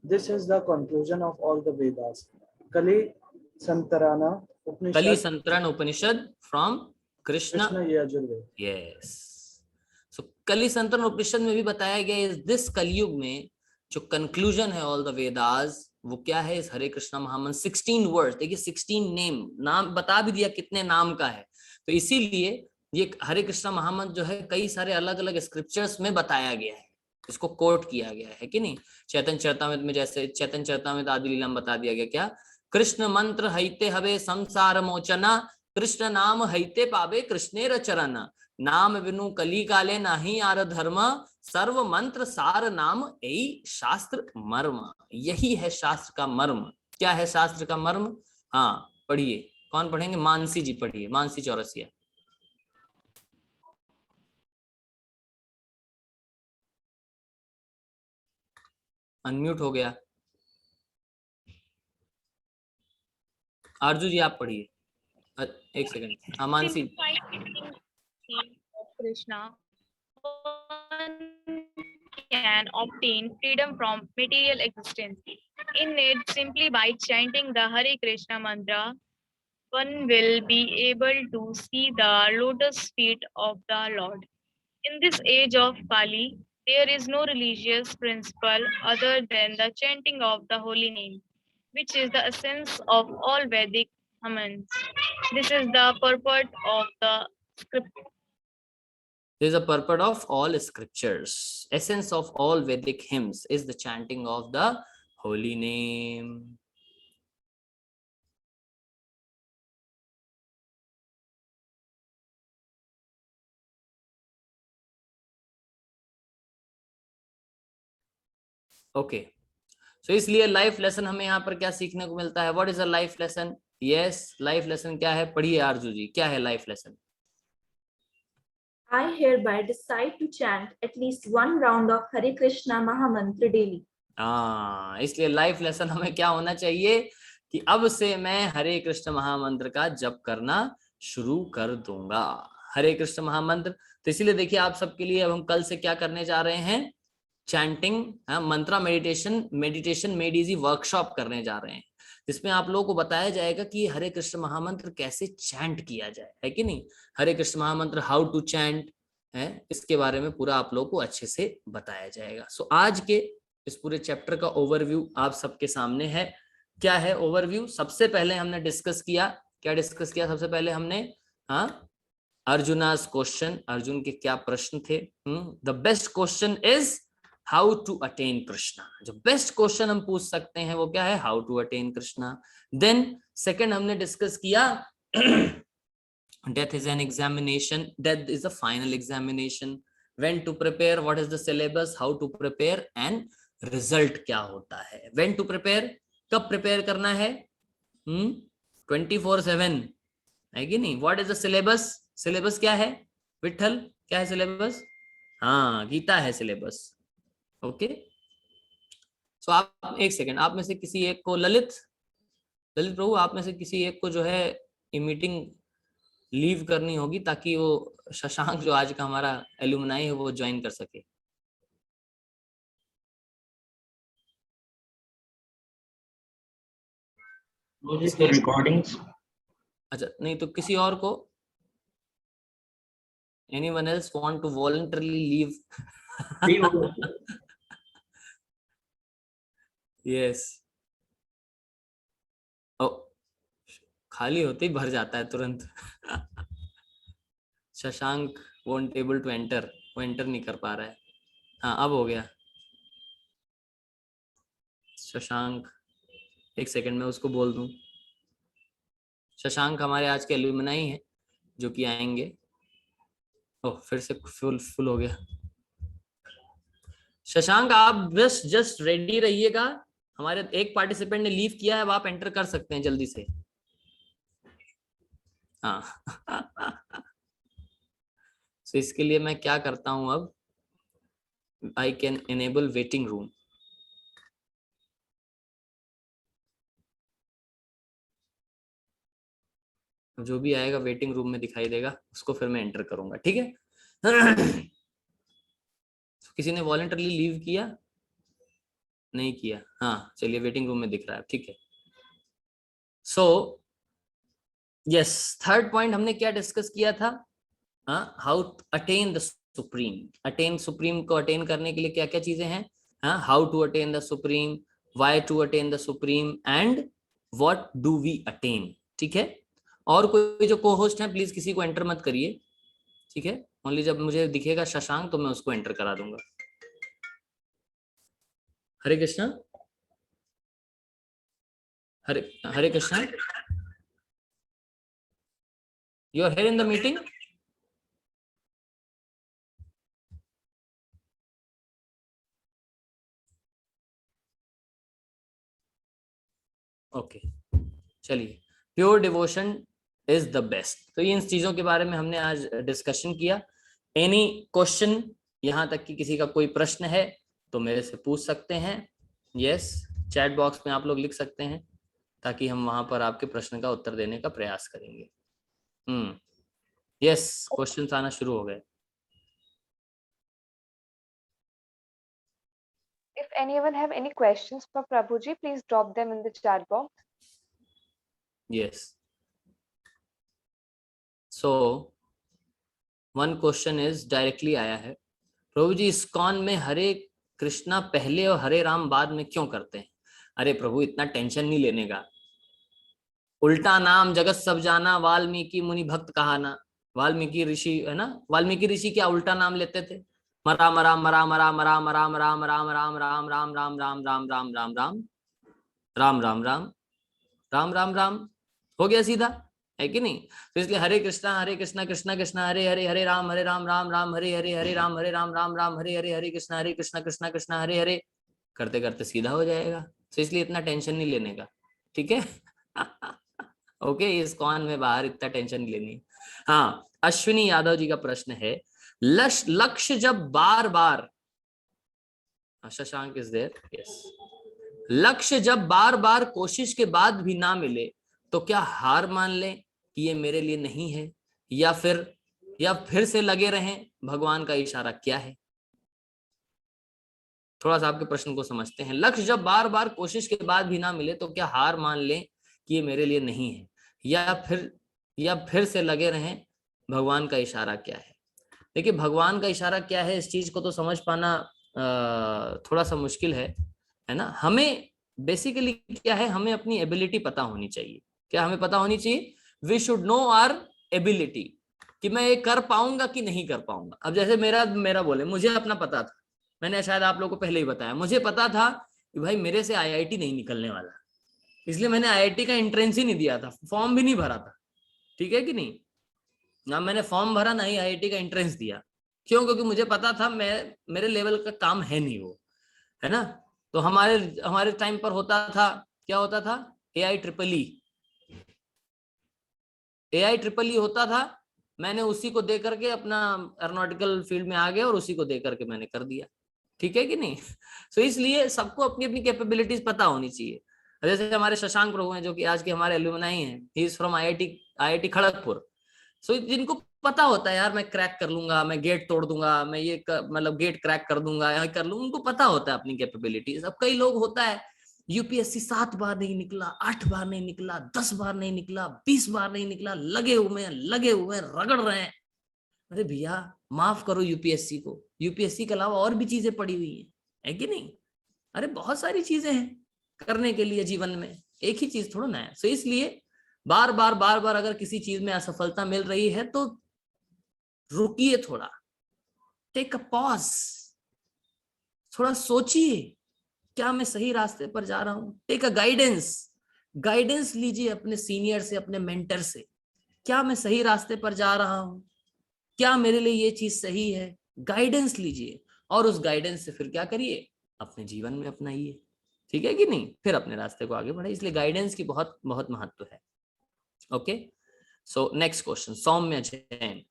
R: This is the conclusion of all the Vedas. Kali Santarana
C: Kali
R: Upanishad,
C: Santarana Upanishad from Krishna
R: Krishna Yajurveda.
C: Yes. So Kali Santarana उपनिषद में भी बताया गया इस this कलयुग में जो conclusion है all the Vedas वो क्या है, इस हरे कृष्णा महामंत्र 16 वर्ड्स। देखिए 16 नेम, नाम बता भी दिया कितने नाम का है। तो इसीलिए ये हरे कृष्णा महामंत्र जो है कई सारे अलग अलग स्क्रिप्चर्स में बताया गया है, इसको कोट किया गया है कि नहीं। चैतन्य चरितामृत में, जैसे चैतन्य चरितामृत आदि लीला में बता दिया गया क्या, कृष्ण मंत्र हैते हवे संसार मोचना, कृष्ण नाम हैते पावे कृष्णेर चरण, नाम बिनु कली काले नाही आर धर्म, सर्व मंत्र सार नाम यही शास्त्र मर्म। यही है शास्त्र का मर्म। क्या है शास्त्र का मर्म? हाँ पढ़िए, कौन पढ़ेंगे? मानसी जी पढ़िए, मानसी चौरसिया। अनम्यूट हो गया। आरजू जी आप पढ़िए। एक सेकंड, हाँ Mansi.
S: Krishna, one can obtain freedom from material existence. In it, simply by chanting the Hare Krishna mantra, one will be able to see the lotus feet of the Lord. In this age of Kali, there is no religious principle other than the chanting of the holy name, which is the essence of all Vedic hymns. This is the purport of the script.
C: This is the purport of all scriptures. Essence of all Vedic hymns is the chanting of the holy name. Okay. So इसलिए life lesson हमें यहाँ पर क्या सीखने को मिलता है? What is a life lesson? Yes, life lesson क्या है? पढ़िए आरजू जी, क्या है life lesson?
T: I hereby decide to chant at least one round of Hare Krishna Mahamantra daily.
C: हाँ, इसलिए लाइफ लेसन हमें क्या होना चाहिए कि अब से मैं हरे कृष्ण महामंत्र का जप करना शुरू कर दूंगा। हरे कृष्ण महामंत्र। तो इसीलिए देखिए आप सबके लिए अब हम कल से क्या करने जा रहे हैं, चैंटिंग मंत्रा मेडिटेशन मेड इजी वर्कशॉप करने जा रहे हैं, जिसमें आप लोगों को बताया जाएगा कि हरे कृष्ण महामंत्र कैसे चैंट किया जाए, है कि नहीं। हरे कृष्ण महामंत्र हाउ टू चैंट है, इसके बारे में पूरा आप लोगों को अच्छे से बताया जाएगा। सो आज के इस पूरे चैप्टर का ओवरव्यू आप सबके सामने है। क्या है ओवरव्यू? सबसे पहले हमने डिस्कस किया, क्या डिस्कस किया? सबसे पहले हमने अर्जुनास क्वेश्चन, अर्जुन के क्या प्रश्न थे। The best question is how to attain Krishna. जो बेस्ट क्वेश्चन हम पूछ सकते हैं वो क्या है? How to attain Krishna. Then second हमने डिस्कस किया death is an examination, death is a final examination, when to prepare, what is the syllabus, how to prepare and result क्या होता है। when to prepare, कब प्रिपेयर करना है? 24/7 है कि नहीं। what is the syllabus, syllabus क्या है विठल, क्या है syllabus? हाँ गीता है syllabus। ओके सो आप एक सेकेंड, आप में से किसी एक को ललित प्रभु, आप में से किसी एक को जो है ये मीटिंग लीव करनी होगी ताकि वो शशांक जो आज का हमारा एलुमनाई है वो ज्वाइन कर सके।
K: रिकॉर्डिंग्स।
C: अच्छा नहीं तो किसी और को, anyone else want to voluntarily leave? Yes. ओ खाली होते ही भर जाता है तुरंत। Shashank won't able to enter, वो एंटर नहीं कर पा रहा है। हाँ अब हो गया। शशांक एक सेकंड में उसको बोल दूं। शशांक हमारे आज के एल्यूमिनाई हैं जो कि आएंगे। ओह फिर से फुल हो गया। शशांक आप जस्ट रेडी रहिएगा, हमारे एक पार्टिसिपेंट ने लीव किया है, अब आप एंटर कर सकते हैं जल्दी से। हाँ तो इसके लिए मैं क्या करता हूं अब, I can enable waiting room. जो भी आएगा वेटिंग रूम में दिखाई देगा, उसको फिर मैं एंटर करूंगा, ठीक है। किसी ने वॉलंटरली लीव किया? नहीं किया, हाँ चलिए वेटिंग रूम में दिख रहा है, ठीक है। सो यस, थर्ड पॉइंट हमने क्या डिस्कस किया था? How attain the supreme. Attain supreme को अटेन करने के लिए क्या क्या चीजें हैं? How to attain the supreme, why to attain the supreme, and what do we attain, ठीक है। और कोई जो को होस्ट है प्लीज किसी को एंटर मत करिए, ठीक है। ओनली जब मुझे दिखेगा शशांक तो मैं उसको एंटर करा दूंगा। Hare Krishna, Hare Krishna, you are here in the meeting? Okay, चलिए, pure devotion is the best. तो इन चीजों के बारे में हमने आज डिस्कशन किया। एनी क्वेश्चन, यहाँ तक कि किसी का कोई प्रश्न है तो मेरे से पूछ सकते हैं। यस, चैट बॉक्स में आप लोग लिख सकते हैं ताकि हम वहां पर आपके प्रश्न का उत्तर देने का प्रयास करेंगे। यस, क्वेश्चंस आना शुरू हो गए।
A: If anyone have any questions for Prabhuji, please drop them in the chat box.
C: Yes. So one question is directly आया है, प्रभु जी इस्कॉन में हरे कृष्णा पहले और हरे राम बाद में क्यों करते हैं? अरे प्रभु, इतना टेंशन नहीं लेने का। उल्टा नाम जगत सब जाना, वाल्मीकि मुनि भक्त कहाना। वाल्मीकि ऋषि है ना, वाल्मीकि ऋषि क्या उल्टा नाम लेते थे? मरा मरा मरा मरा मरा मरा मरा राम राम राम राम राम राम राम राम राम राम राम राम राम राम राम राम हो गया सीधा, है कि नहीं? तो इसलिए हरे कृष्णा कृष्णा कृष्णा हरे हरे, हरे राम राम राम हरे हरे, हरे राम राम हरे हरे, हरे कृष्णा कृष्णा कृष्णा हरे हरे करते करते सीधा हो जाएगा। तो इसलिए इतना टेंशन नहीं लेने का, ठीक है। ओके, इस कौन में बाहर इतना टेंशन नहीं लेनी। हाँ, अश्विनी यादव जी का प्रश्न है, लक्ष्य जब बार बार, शशांक इज देयर, यस, लक्ष्य जब बार बार कोशिश के बाद भी ना मिले तो क्या हार मान लें कि ये मेरे लिए नहीं है, या फिर से लगे रहें? भगवान का इशारा क्या है? थोड़ा सा आपके प्रश्न को समझते हैं। लक्ष्य जब बार बार कोशिश के बाद भी ना मिले तो क्या हार मान लें कि ये मेरे लिए नहीं है, या फिर से लगे रहें? भगवान का इशारा क्या है? देखिए, भगवान का इशारा क्या है, इस चीज को तो समझ पाना थोड़ा सा मुश्किल है ना। हमें बेसिकली क्या है, हमें अपनी एबिलिटी पता होनी चाहिए। क्या हमें पता होनी चाहिए? We should know our ability, कि मैं ये कर पाऊंगा कि नहीं कर पाऊंगा। अब जैसे मेरा बोले, मुझे अपना पता था, मैंने शायद आप लोगों को पहले ही बताया, मुझे पता था कि भाई मेरे से IIT नहीं निकलने वाला, इसलिए मैंने IIT का एंट्रेंस ही नहीं दिया था, फॉर्म भी नहीं भरा था, ठीक है कि नहीं? ना मैंने फॉर्म भरा, ना ही IIT का एंट्रेंस दिया। क्यों? क्योंकि मुझे पता था मेरे लेवल का काम है नहीं वो, है ना। तो हमारे टाइम पर होता था, क्या होता था? AIEEE होता था। मैंने उसी को दे करके अपना एरोनॉटिकल फील्ड में आ गया और उसी को दे करके मैंने कर दिया, ठीक है कि नहीं? सो इसलिए सबको अपनी अपनी कैपेबिलिटीज पता होनी चाहिए। जैसे हमारे शशांक प्रभु हैं, जो कि आज के हमारे एल्यूमनाई हैं, he is from IIT Kharagpur. So जिनको पता होता है, यार मैं क्रैक कर लूंगा, मैं गेट तोड़ दूंगा, मैं ये मतलब गेट क्रैक कर दूंगा, या कर लूंगा, उनको पता होता है अपनी कैपेबिलिटीज। अब कई लोग होता है UPSC 7 बार नहीं निकला, 8 बार नहीं निकला, 10 बार नहीं निकला, 20 बार नहीं निकला, लगे हुए हैं, रगड़ रहे हैं। अरे भैया माफ करो UPSC को, UPSC के अलावा और भी चीजें पड़ी हुई है कि नहीं? अरे बहुत सारी चीजें हैं करने के लिए जीवन में, एक ही चीज थोड़ा ना है। सो इसलिए बार बार अगर किसी चीज में असफलता मिल रही है तो रुकिए, थोड़ा टेक अ पॉज, थोड़ा सोचिए, क्या मैं सही रास्ते पर जा रहा हूं? टेक अ गाइडेंस लीजिए अपने सीनियर से, अपने मेंटर से। क्या मैं सही रास्ते पर जा रहा हूं? क्या मेरे लिए ये चीज सही है? गाइडेंस लीजिए, और उस गाइडेंस से फिर क्या करिए? अपने जीवन में अपनाइए, ठीक है कि नहीं? फिर अपने रास्ते को आगे बढ़े। इसलिए गाइडेंस की बहुत बहुत महत्व है। Okay, so next question, Saumya Jain.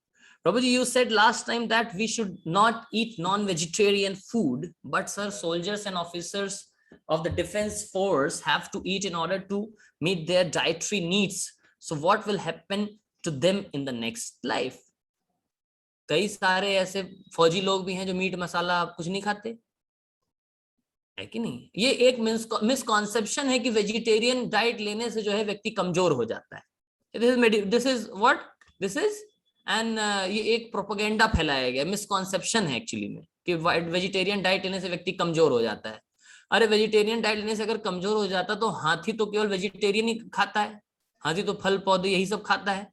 C: Prabhuji, you said last time that we should not eat non-vegetarian food, but sir, soldiers and officers of the defense force have to eat in order to meet their dietary needs. so what will happen to them in the next life? कई सारे ऐसे फौजी लोग भी हैं जो meet मसाला कुछ नहीं खाते, है कि नहीं? ये एक मिसकॉन्सेप्शन है कि वेजिटेरियन डाइट लेने से जो है व्यक्ति कमजोर हो जाता है। दिस इज एंड ये एक प्रोपेगेंडा फैलाया गया, मिसकॉन्सेप्शन है एक्चुअली में कि वेजिटेरियन डाइट लेने से व्यक्ति कमजोर हो जाता है। अरे वेजिटेरियन डाइट लेने से अगर कमजोर हो जाता तो हाथी तो केवल वेजिटेरियन ही खाता है, हाथी तो फल पौधे यही सब खाता है,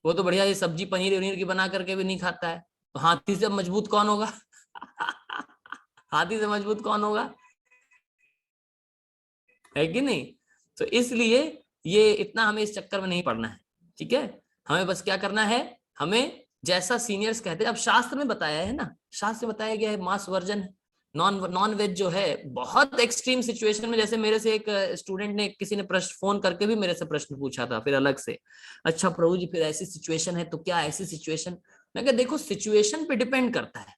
C: वो तो बढ़िया ये सब्जी पनीर वनीर की बना करके भी नहीं खाता है, तो हाथी से मजबूत कौन होगा? हाथी से मजबूत कौन होगा, है कि नहीं? तो इसलिए ये इतना हमें इस चक्कर में नहीं पड़ना है, ठीक है? हमें बस क्या करना है, हमें जैसा सीनियर्स कहते हैं, अब शास्त्र में बताया है ना, शास्त्र में बताया गया है मांस वर्जन, नॉन वेज जो है बहुत एक्सट्रीम सिचुएशन में, जैसे मेरे से एक स्टूडेंट ने, किसी ने प्रश्न फोन करके भी मेरे से प्रश्न पूछा था फिर अलग से, अच्छा प्रभु जी फिर ऐसी सिचुएशन है तो क्या ऐसी सिचुएशन? मैं कहा देखो सिचुएशन पे डिपेंड करता है।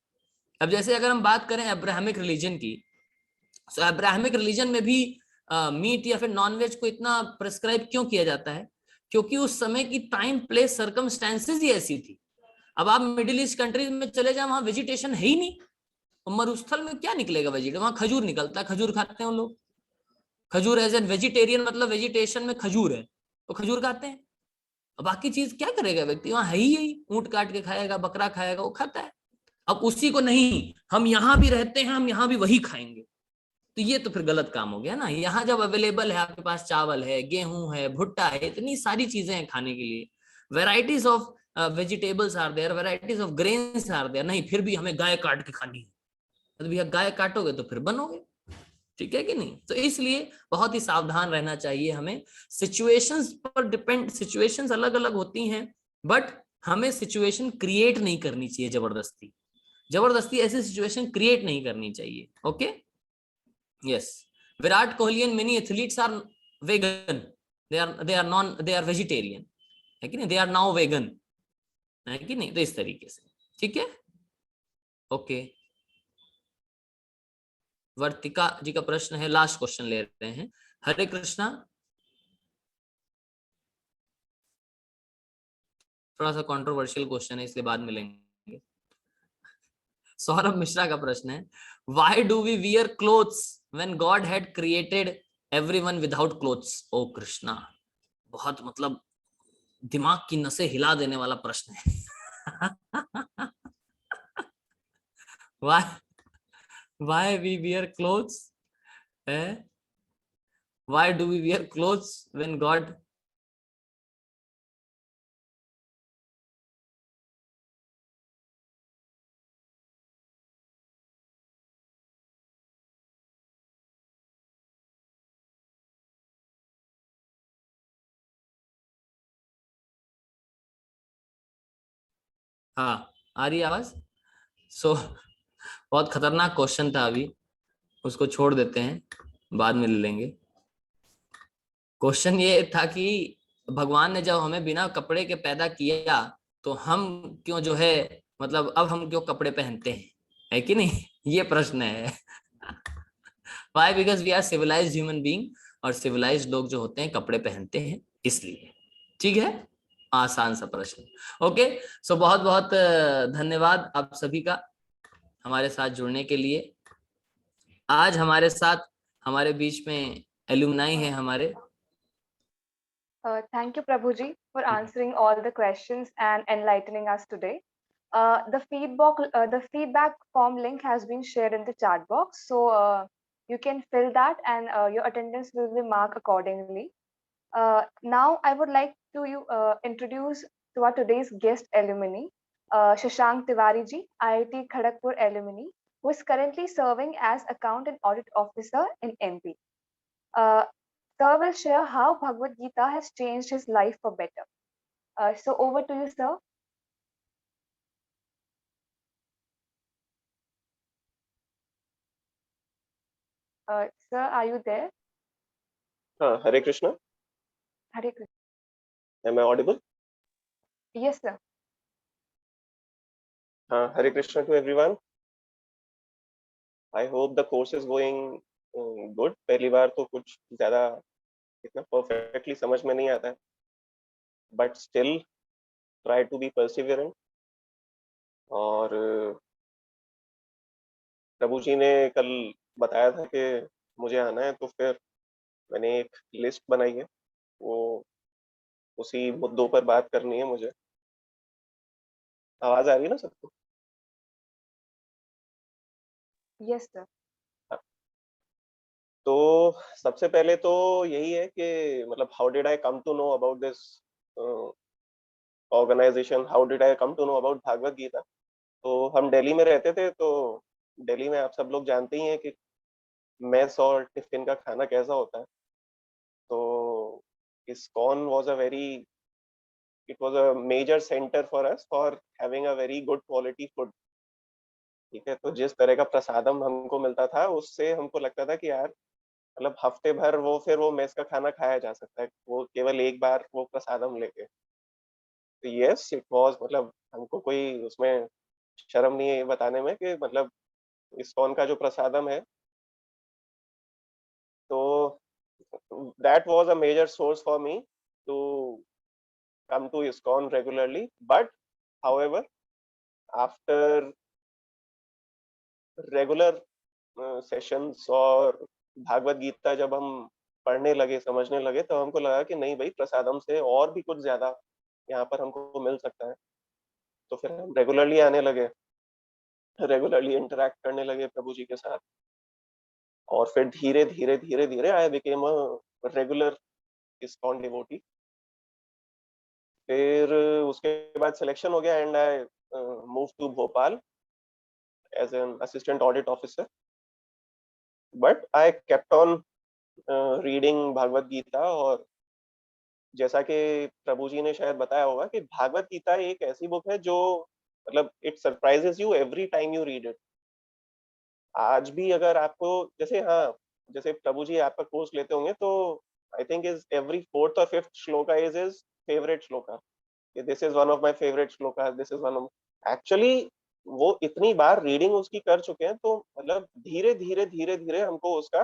C: अब जैसे अगर हम बात करें अब्राहमिक रिलीजन की, तो अब्राहमिक रिलीजन में भी मीट या फिर नॉनवेज को इतना प्रिस्क्राइब क्यों किया जाता है? क्योंकि उस समय की टाइम प्लेस सर्कमस्टेंसेस ही ऐसी थी। अब आप मिडिल ईस्ट कंट्रीज में चले जाए, वहां वेजिटेशन है ही नहीं, मरुस्थल में क्या निकलेगा वेजिटेशन? वहां खजूर निकलता है, खजूर खाते हैं उन लोग, खजूर एज एन वेजिटेरियन, मतलब वेजिटेशन में खजूर है तो खजूर खाते हैं। अब बाकी चीज क्या करेगा व्यक्ति, वहां है ही यही, ऊंट काट के खाएगा, बकरा खाएगा, वो खाता है। अब उसी को नहीं, हम यहाँ भी रहते हैं, हम यहाँ भी वही खाएंगे, तो ये तो फिर गलत काम हो गया ना। यहाँ जब अवेलेबल है, आपके पास चावल है, गेहूं है, भुट्टा है, इतनी सारी चीजें हैं खाने के लिए, varieties of vegetables are there, varieties of grains are there, नहीं फिर भी हमें गाय काट के खानी है, तो भैया गाय काटोगे तो फिर बनोगे, ठीक है कि नहीं? तो इसलिए बहुत ही सावधान रहना चाहिए हमें, सिचुएशंस पर डिपेंड, सिचुएशंस अलग अलग होती हैं, बट हमें सिचुएशन क्रिएट नहीं करनी चाहिए जबरदस्ती, जबरदस्ती ऐसी सिचुएशन क्रिएट नहीं करनी चाहिए। Okay, yes, Virat Kohli and many athletes are vegan, they are vegetarian, है कि नहीं? दे आर नाउ वेगन, है कि नहीं? तो इस तरीके से, ठीक है, ओके। वर्तिका जी का प्रश्न है, लास्ट क्वेश्चन ले रहे हैं। हरे कृष्णा, थोड़ा सा कंट्रोवर्शियल क्वेश्चन है इसलिए बाद में लेंगे। सौरभ मिश्रा का प्रश्न है, why do we wear clothes when God had created everyone without clothes? ओ कृष्णा, बहुत मतलब दिमाग की नसें हिला देने वाला प्रश्न है। Why we wear clothes? Why do we wear clothes when God? हाँ, आ रही आवाज? बहुत खतरनाक क्वेश्चन था, अभी उसको छोड़ देते हैं, बाद में ले लेंगे। क्वेश्चन ये था कि भगवान ने जब हमें बिना कपड़े के पैदा किया तो हम क्यों जो है, मतलब अब हम क्यों कपड़े पहनते हैं, है कि नहीं? ये प्रश्न है। Why? Because we are civilized human being, और सिविलाइज्ड लोग जो होते हैं कपड़े पहनते हैं, इसलिए। ठीक है, आसान सा प्रश्न। ओके, सो बहुत बहुत धन्यवाद आप सभी का हमारे साथ जुड़ने के लिए। आज हमारे साथ हमारे बीच में एलुमनाई है हमारे।
A: Thank you, Prabhuji, for answering all the questions and enlightening us today. The feedback form link has been shared in the chat box, so you can fill that, and your attendance will be marked accordingly. Now, I would like to introduce to our today's guest alumni, Shashank Tiwari ji, IIT Kharagpur alumni, who is currently serving as Account and Audit Officer in MP. Sir will share how Bhagavad Gita has changed his life for better. So over to you, sir. Sir, are you there?
U: Hare Krishna.
A: Hare Krishna.
U: Am I audible?
A: Yes, sir.
U: Hare Krishna to everyone. I hope the course is going good. पहली बार तो कुछ ज़्यादा इतना perfectly समझ में नहीं आता है, but still try to be perseverant. और प्रभु जी ने कल बताया था कि मुझे आना है, तो फिर मैंने एक लिस्ट बनाई है, वो उसी मुद्दों पर बात करनी है मुझे। आवाज आ रही है ना सबको?
A: Yes sir.
U: तो सबसे पहले तो यही है कि मतलब how did I come to know about this organization, how did I come to know about Bhagavad Gita. तो हम दिल्ली में रहते थे, तो दिल्ली में आप सब लोग जानते ही हैं कि मेस और टिफिन का खाना कैसा होता है। तो ISKCON was a very, it was a major center for us for having a very good quality food. ठीक है, तो जिस तरह का प्रसादम हमको मिलता था, उससे हमको लगता था कि यार मतलब हफ्ते भर वो फिर वो मेस का खाना खाया जा सकता है, वो केवल एक बार वो प्रसादम लेके। तो यस इट वाज, मतलब हमको कोई उसमें शर्म नहीं है ये बताने में कि मतलब ISKCON का जो प्रसादम है, तो that was a major source for me to come to ISKCON regularly. But however, after regular sessions और भागवत गीता जब हम पढ़ने लगे, समझने लगे, तो हमको लगा कि नहीं भाई, प्रसादम से और भी कुछ ज्यादा यहाँ पर हमको मिल सकता है। तो फिर हम रेगुलरली आने लगे, रेगुलरली इंटरेक्ट करने लगे प्रभु जी के साथ, और फिर धीरे धीरे धीरे धीरे I became a regular ISKCON devotee. फिर उसके बाद सिलेक्शन हो गया and I move to Bhopal as an assistant audit officer, but I kept on reading Bhagavad Gita. और जैसा कि प्रभु जी ने शायद बताया होगा कि भागवत गीता एक ऐसी बुक है जो मतलब it surprises you every time you read it. आज भी अगर आपको जैसे, हाँ, जैसे प्रभु जी आपका कोर्स लेते होंगे, तो I think is every fourth और fifth shloka is his favourite shloka, this is one of my favourite shloka, this is one of, actually वो इतनी बार रीडिंग उसकी कर चुके हैं, तो मतलब धीरे धीरे धीरे धीरे हमको उसका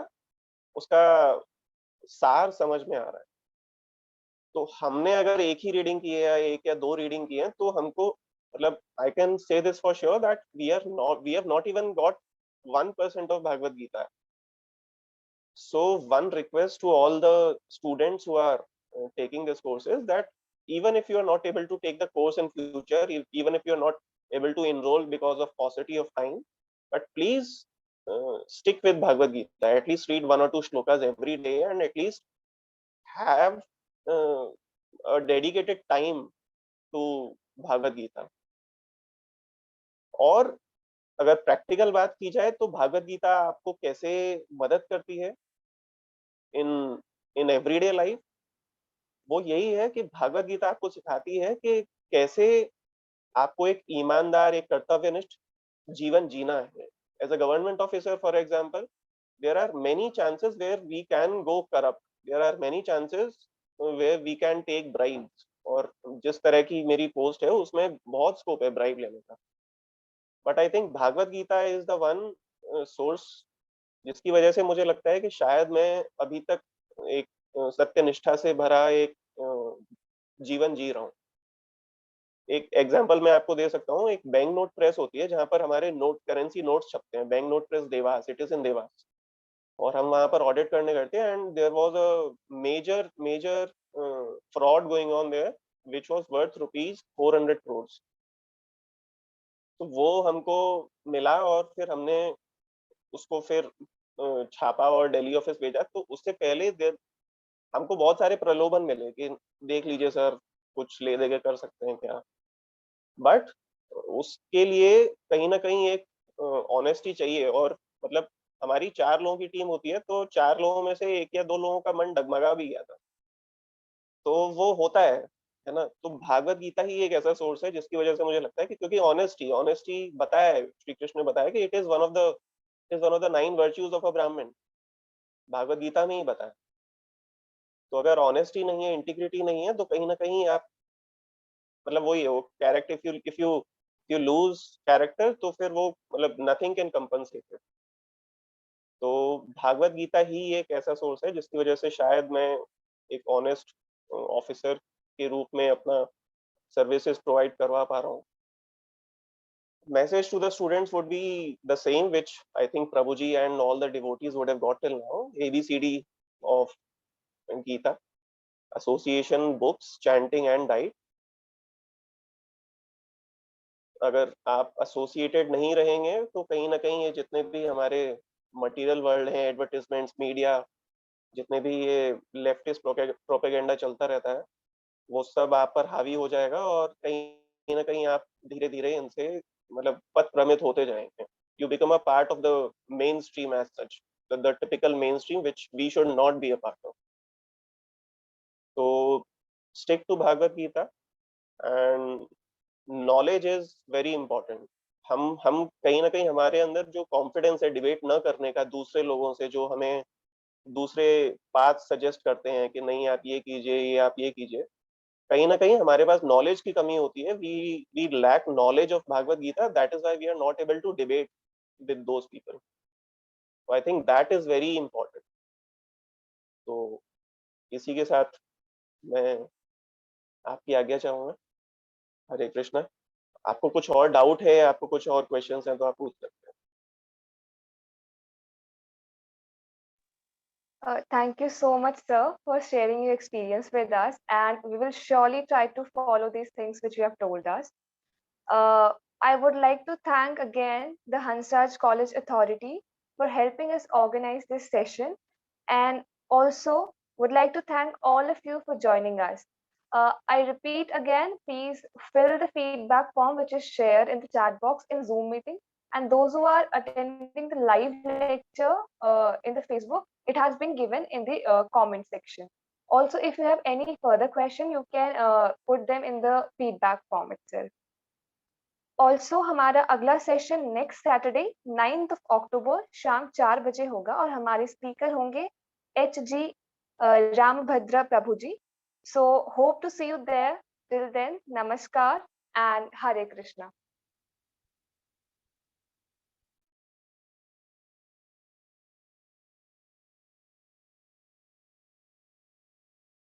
U: उसका सार समझ में आ रहा है। तो हमने अगर एक ही रीडिंग की है या एक या दो रीडिंग की है, तो हमको मतलब I can say this for sure that we have not even got 1% of Bhagavad Gita. So one request to all the students who are taking this course is that even if you are not able to take the course in future, even if you are not able to enroll because of paucity of time, but please stick with Bhagavad Gita. At least read 1 or 2 shlokas every day, and at least have a dedicated time to Bhagavad Gita. और अगर practical बात की जाए तो भागवत गीता आपको कैसे मदद करती है इन एवरीडे लाइफ, वो यही है कि भागवत गीता आपको सिखाती है कि कैसे आपको एक ईमानदार, एक कर्तव्यनिष्ठ जीवन जीना है। As a government officer for example, there are many chances where we can go corrupt, there are many chances where we can take bribes, और जिस तरह की मेरी पोस्ट है उसमें बहुत स्कोप है ब्राइब लेने का। But I think Bhagavad Gita is the one source जिसकी वजह से मुझे लगता है कि शायद मैं अभी तक एक सत्यनिष्ठा से भरा एक जीवन जी रहा हूँ। एक एग्जांपल मैं आपको दे सकता हूँ, एक बैंक नोट प्रेस होती है जहाँ पर हमारे नोट, करेंसी नोट्स छपते हैं, bank note press Dewas, it is in Dewas, और हम वहां पर ऑडिट करने गए थे, and there was a major fraud going on there which was worth ₹400 crore। तो वो हमको मिला और फिर हमने उसको फिर छापा और दिल्ली ऑफिस भेजा। तो उससे पहले हमको बहुत सारे प्रलोभन मिले कि देख लीजिए सर, कुछ ले दे के कर सकते हैं क्या, बट उसके लिए कहीं ना कहीं एक ऑनेस्टी चाहिए। और मतलब हमारी 4 लोगों की टीम होती है, तो 4 लोगों में से 1 या 2 लोगों का मन डगमगा भी गया था, तो वो होता है ना। तो भागवत गीता ही एक ऐसा सोर्स है जिसकी वजह से मुझे लगता है कि क्योंकि ऑनेस्टी बताया है, श्री कृष्ण ने बताया कि it is one of the 9 virtues of a ब्राह्मण, भागवत गीता में ही बताया। तो अगर ऑनेस्टी नहीं है, इंटीग्रिटी नहीं है, तो कहीं ना कहीं आप मतलब वही है, वो character, if you lose character, तो फिर वो मतलब नथिंग कैन कंपनसेट इट। तो भागवत गीता ही एक ऐसा सोर्स है जिसकी वजह से शायद मैं एक ऑनेस्ट ऑफिसर के रूप में अपना सर्विसेज प्रोवाइड करवा पा रहा हूँ. Message to the students would be the same, which I think Prabhuji and all the devotees would have got till now. ABCD of Gita, association, books, chanting and diet. अगर आप associated नहीं रहेंगे तो कहीं ना कहीं ये जितने भी हमारे मटेरियल वर्ल्ड हैं, एडवर्टाइजमेंट्स, मीडिया, जितने भी ये लेफ्टिस्ट प्रोपेगेंडा चलता रहता है, वो सब आप पर हावी हो जाएगा और कहीं ना कहीं आप धीरे धीरे इनसे मतलब पथ भ्रमित होते जाएंगे. You become a part of the mainstream as such, the typical mainstream which we should not be a part of. So stick to Bhagavad Gita and knowledge is very important. हम कहीं ना कहीं हमारे अंदर जो कॉन्फिडेंस है debate न करने का दूसरे लोगों से, जो हमें दूसरे पाथ सजेस्ट करते हैं कि नहीं आप ये कीजिए, ये आप ये कीजिए, कहीं ना कहीं हमारे पास नॉलेज की कमी होती है. We lack knowledge of Bhagavad Gita. That is why we are not able to debate with those people. So I think that is very important. तो इसी के साथ मैं आपकी आज्ञा चाहूंगा. हरे कृष्णा. आपको कुछ और डाउट है, आपको कुछ और क्वेश्चंस हैं तो आप पूछ सकते हैं.
A: Thank you so much, sir, for sharing your experience with us, and we will surely try to follow these things which you have told us. I would like to thank again the Hansraj College Authority for helping us organize this session, and also would like to thank all of you for joining us. I repeat again, please fill the feedback form which is shared in the chat box in Zoom meeting, and those who are attending the live lecture in the Facebook, it has been given in the comment section. Also, if you have any further question, you can put them in the feedback form itself. Also, हमारा अगला session next Saturday 9th of October शाम 4 बजे होगा और हमारे speaker होंगे HG Ramabhadra Prabhu ji. So hope to see you there. Till then, namaskar and Hare Krishna.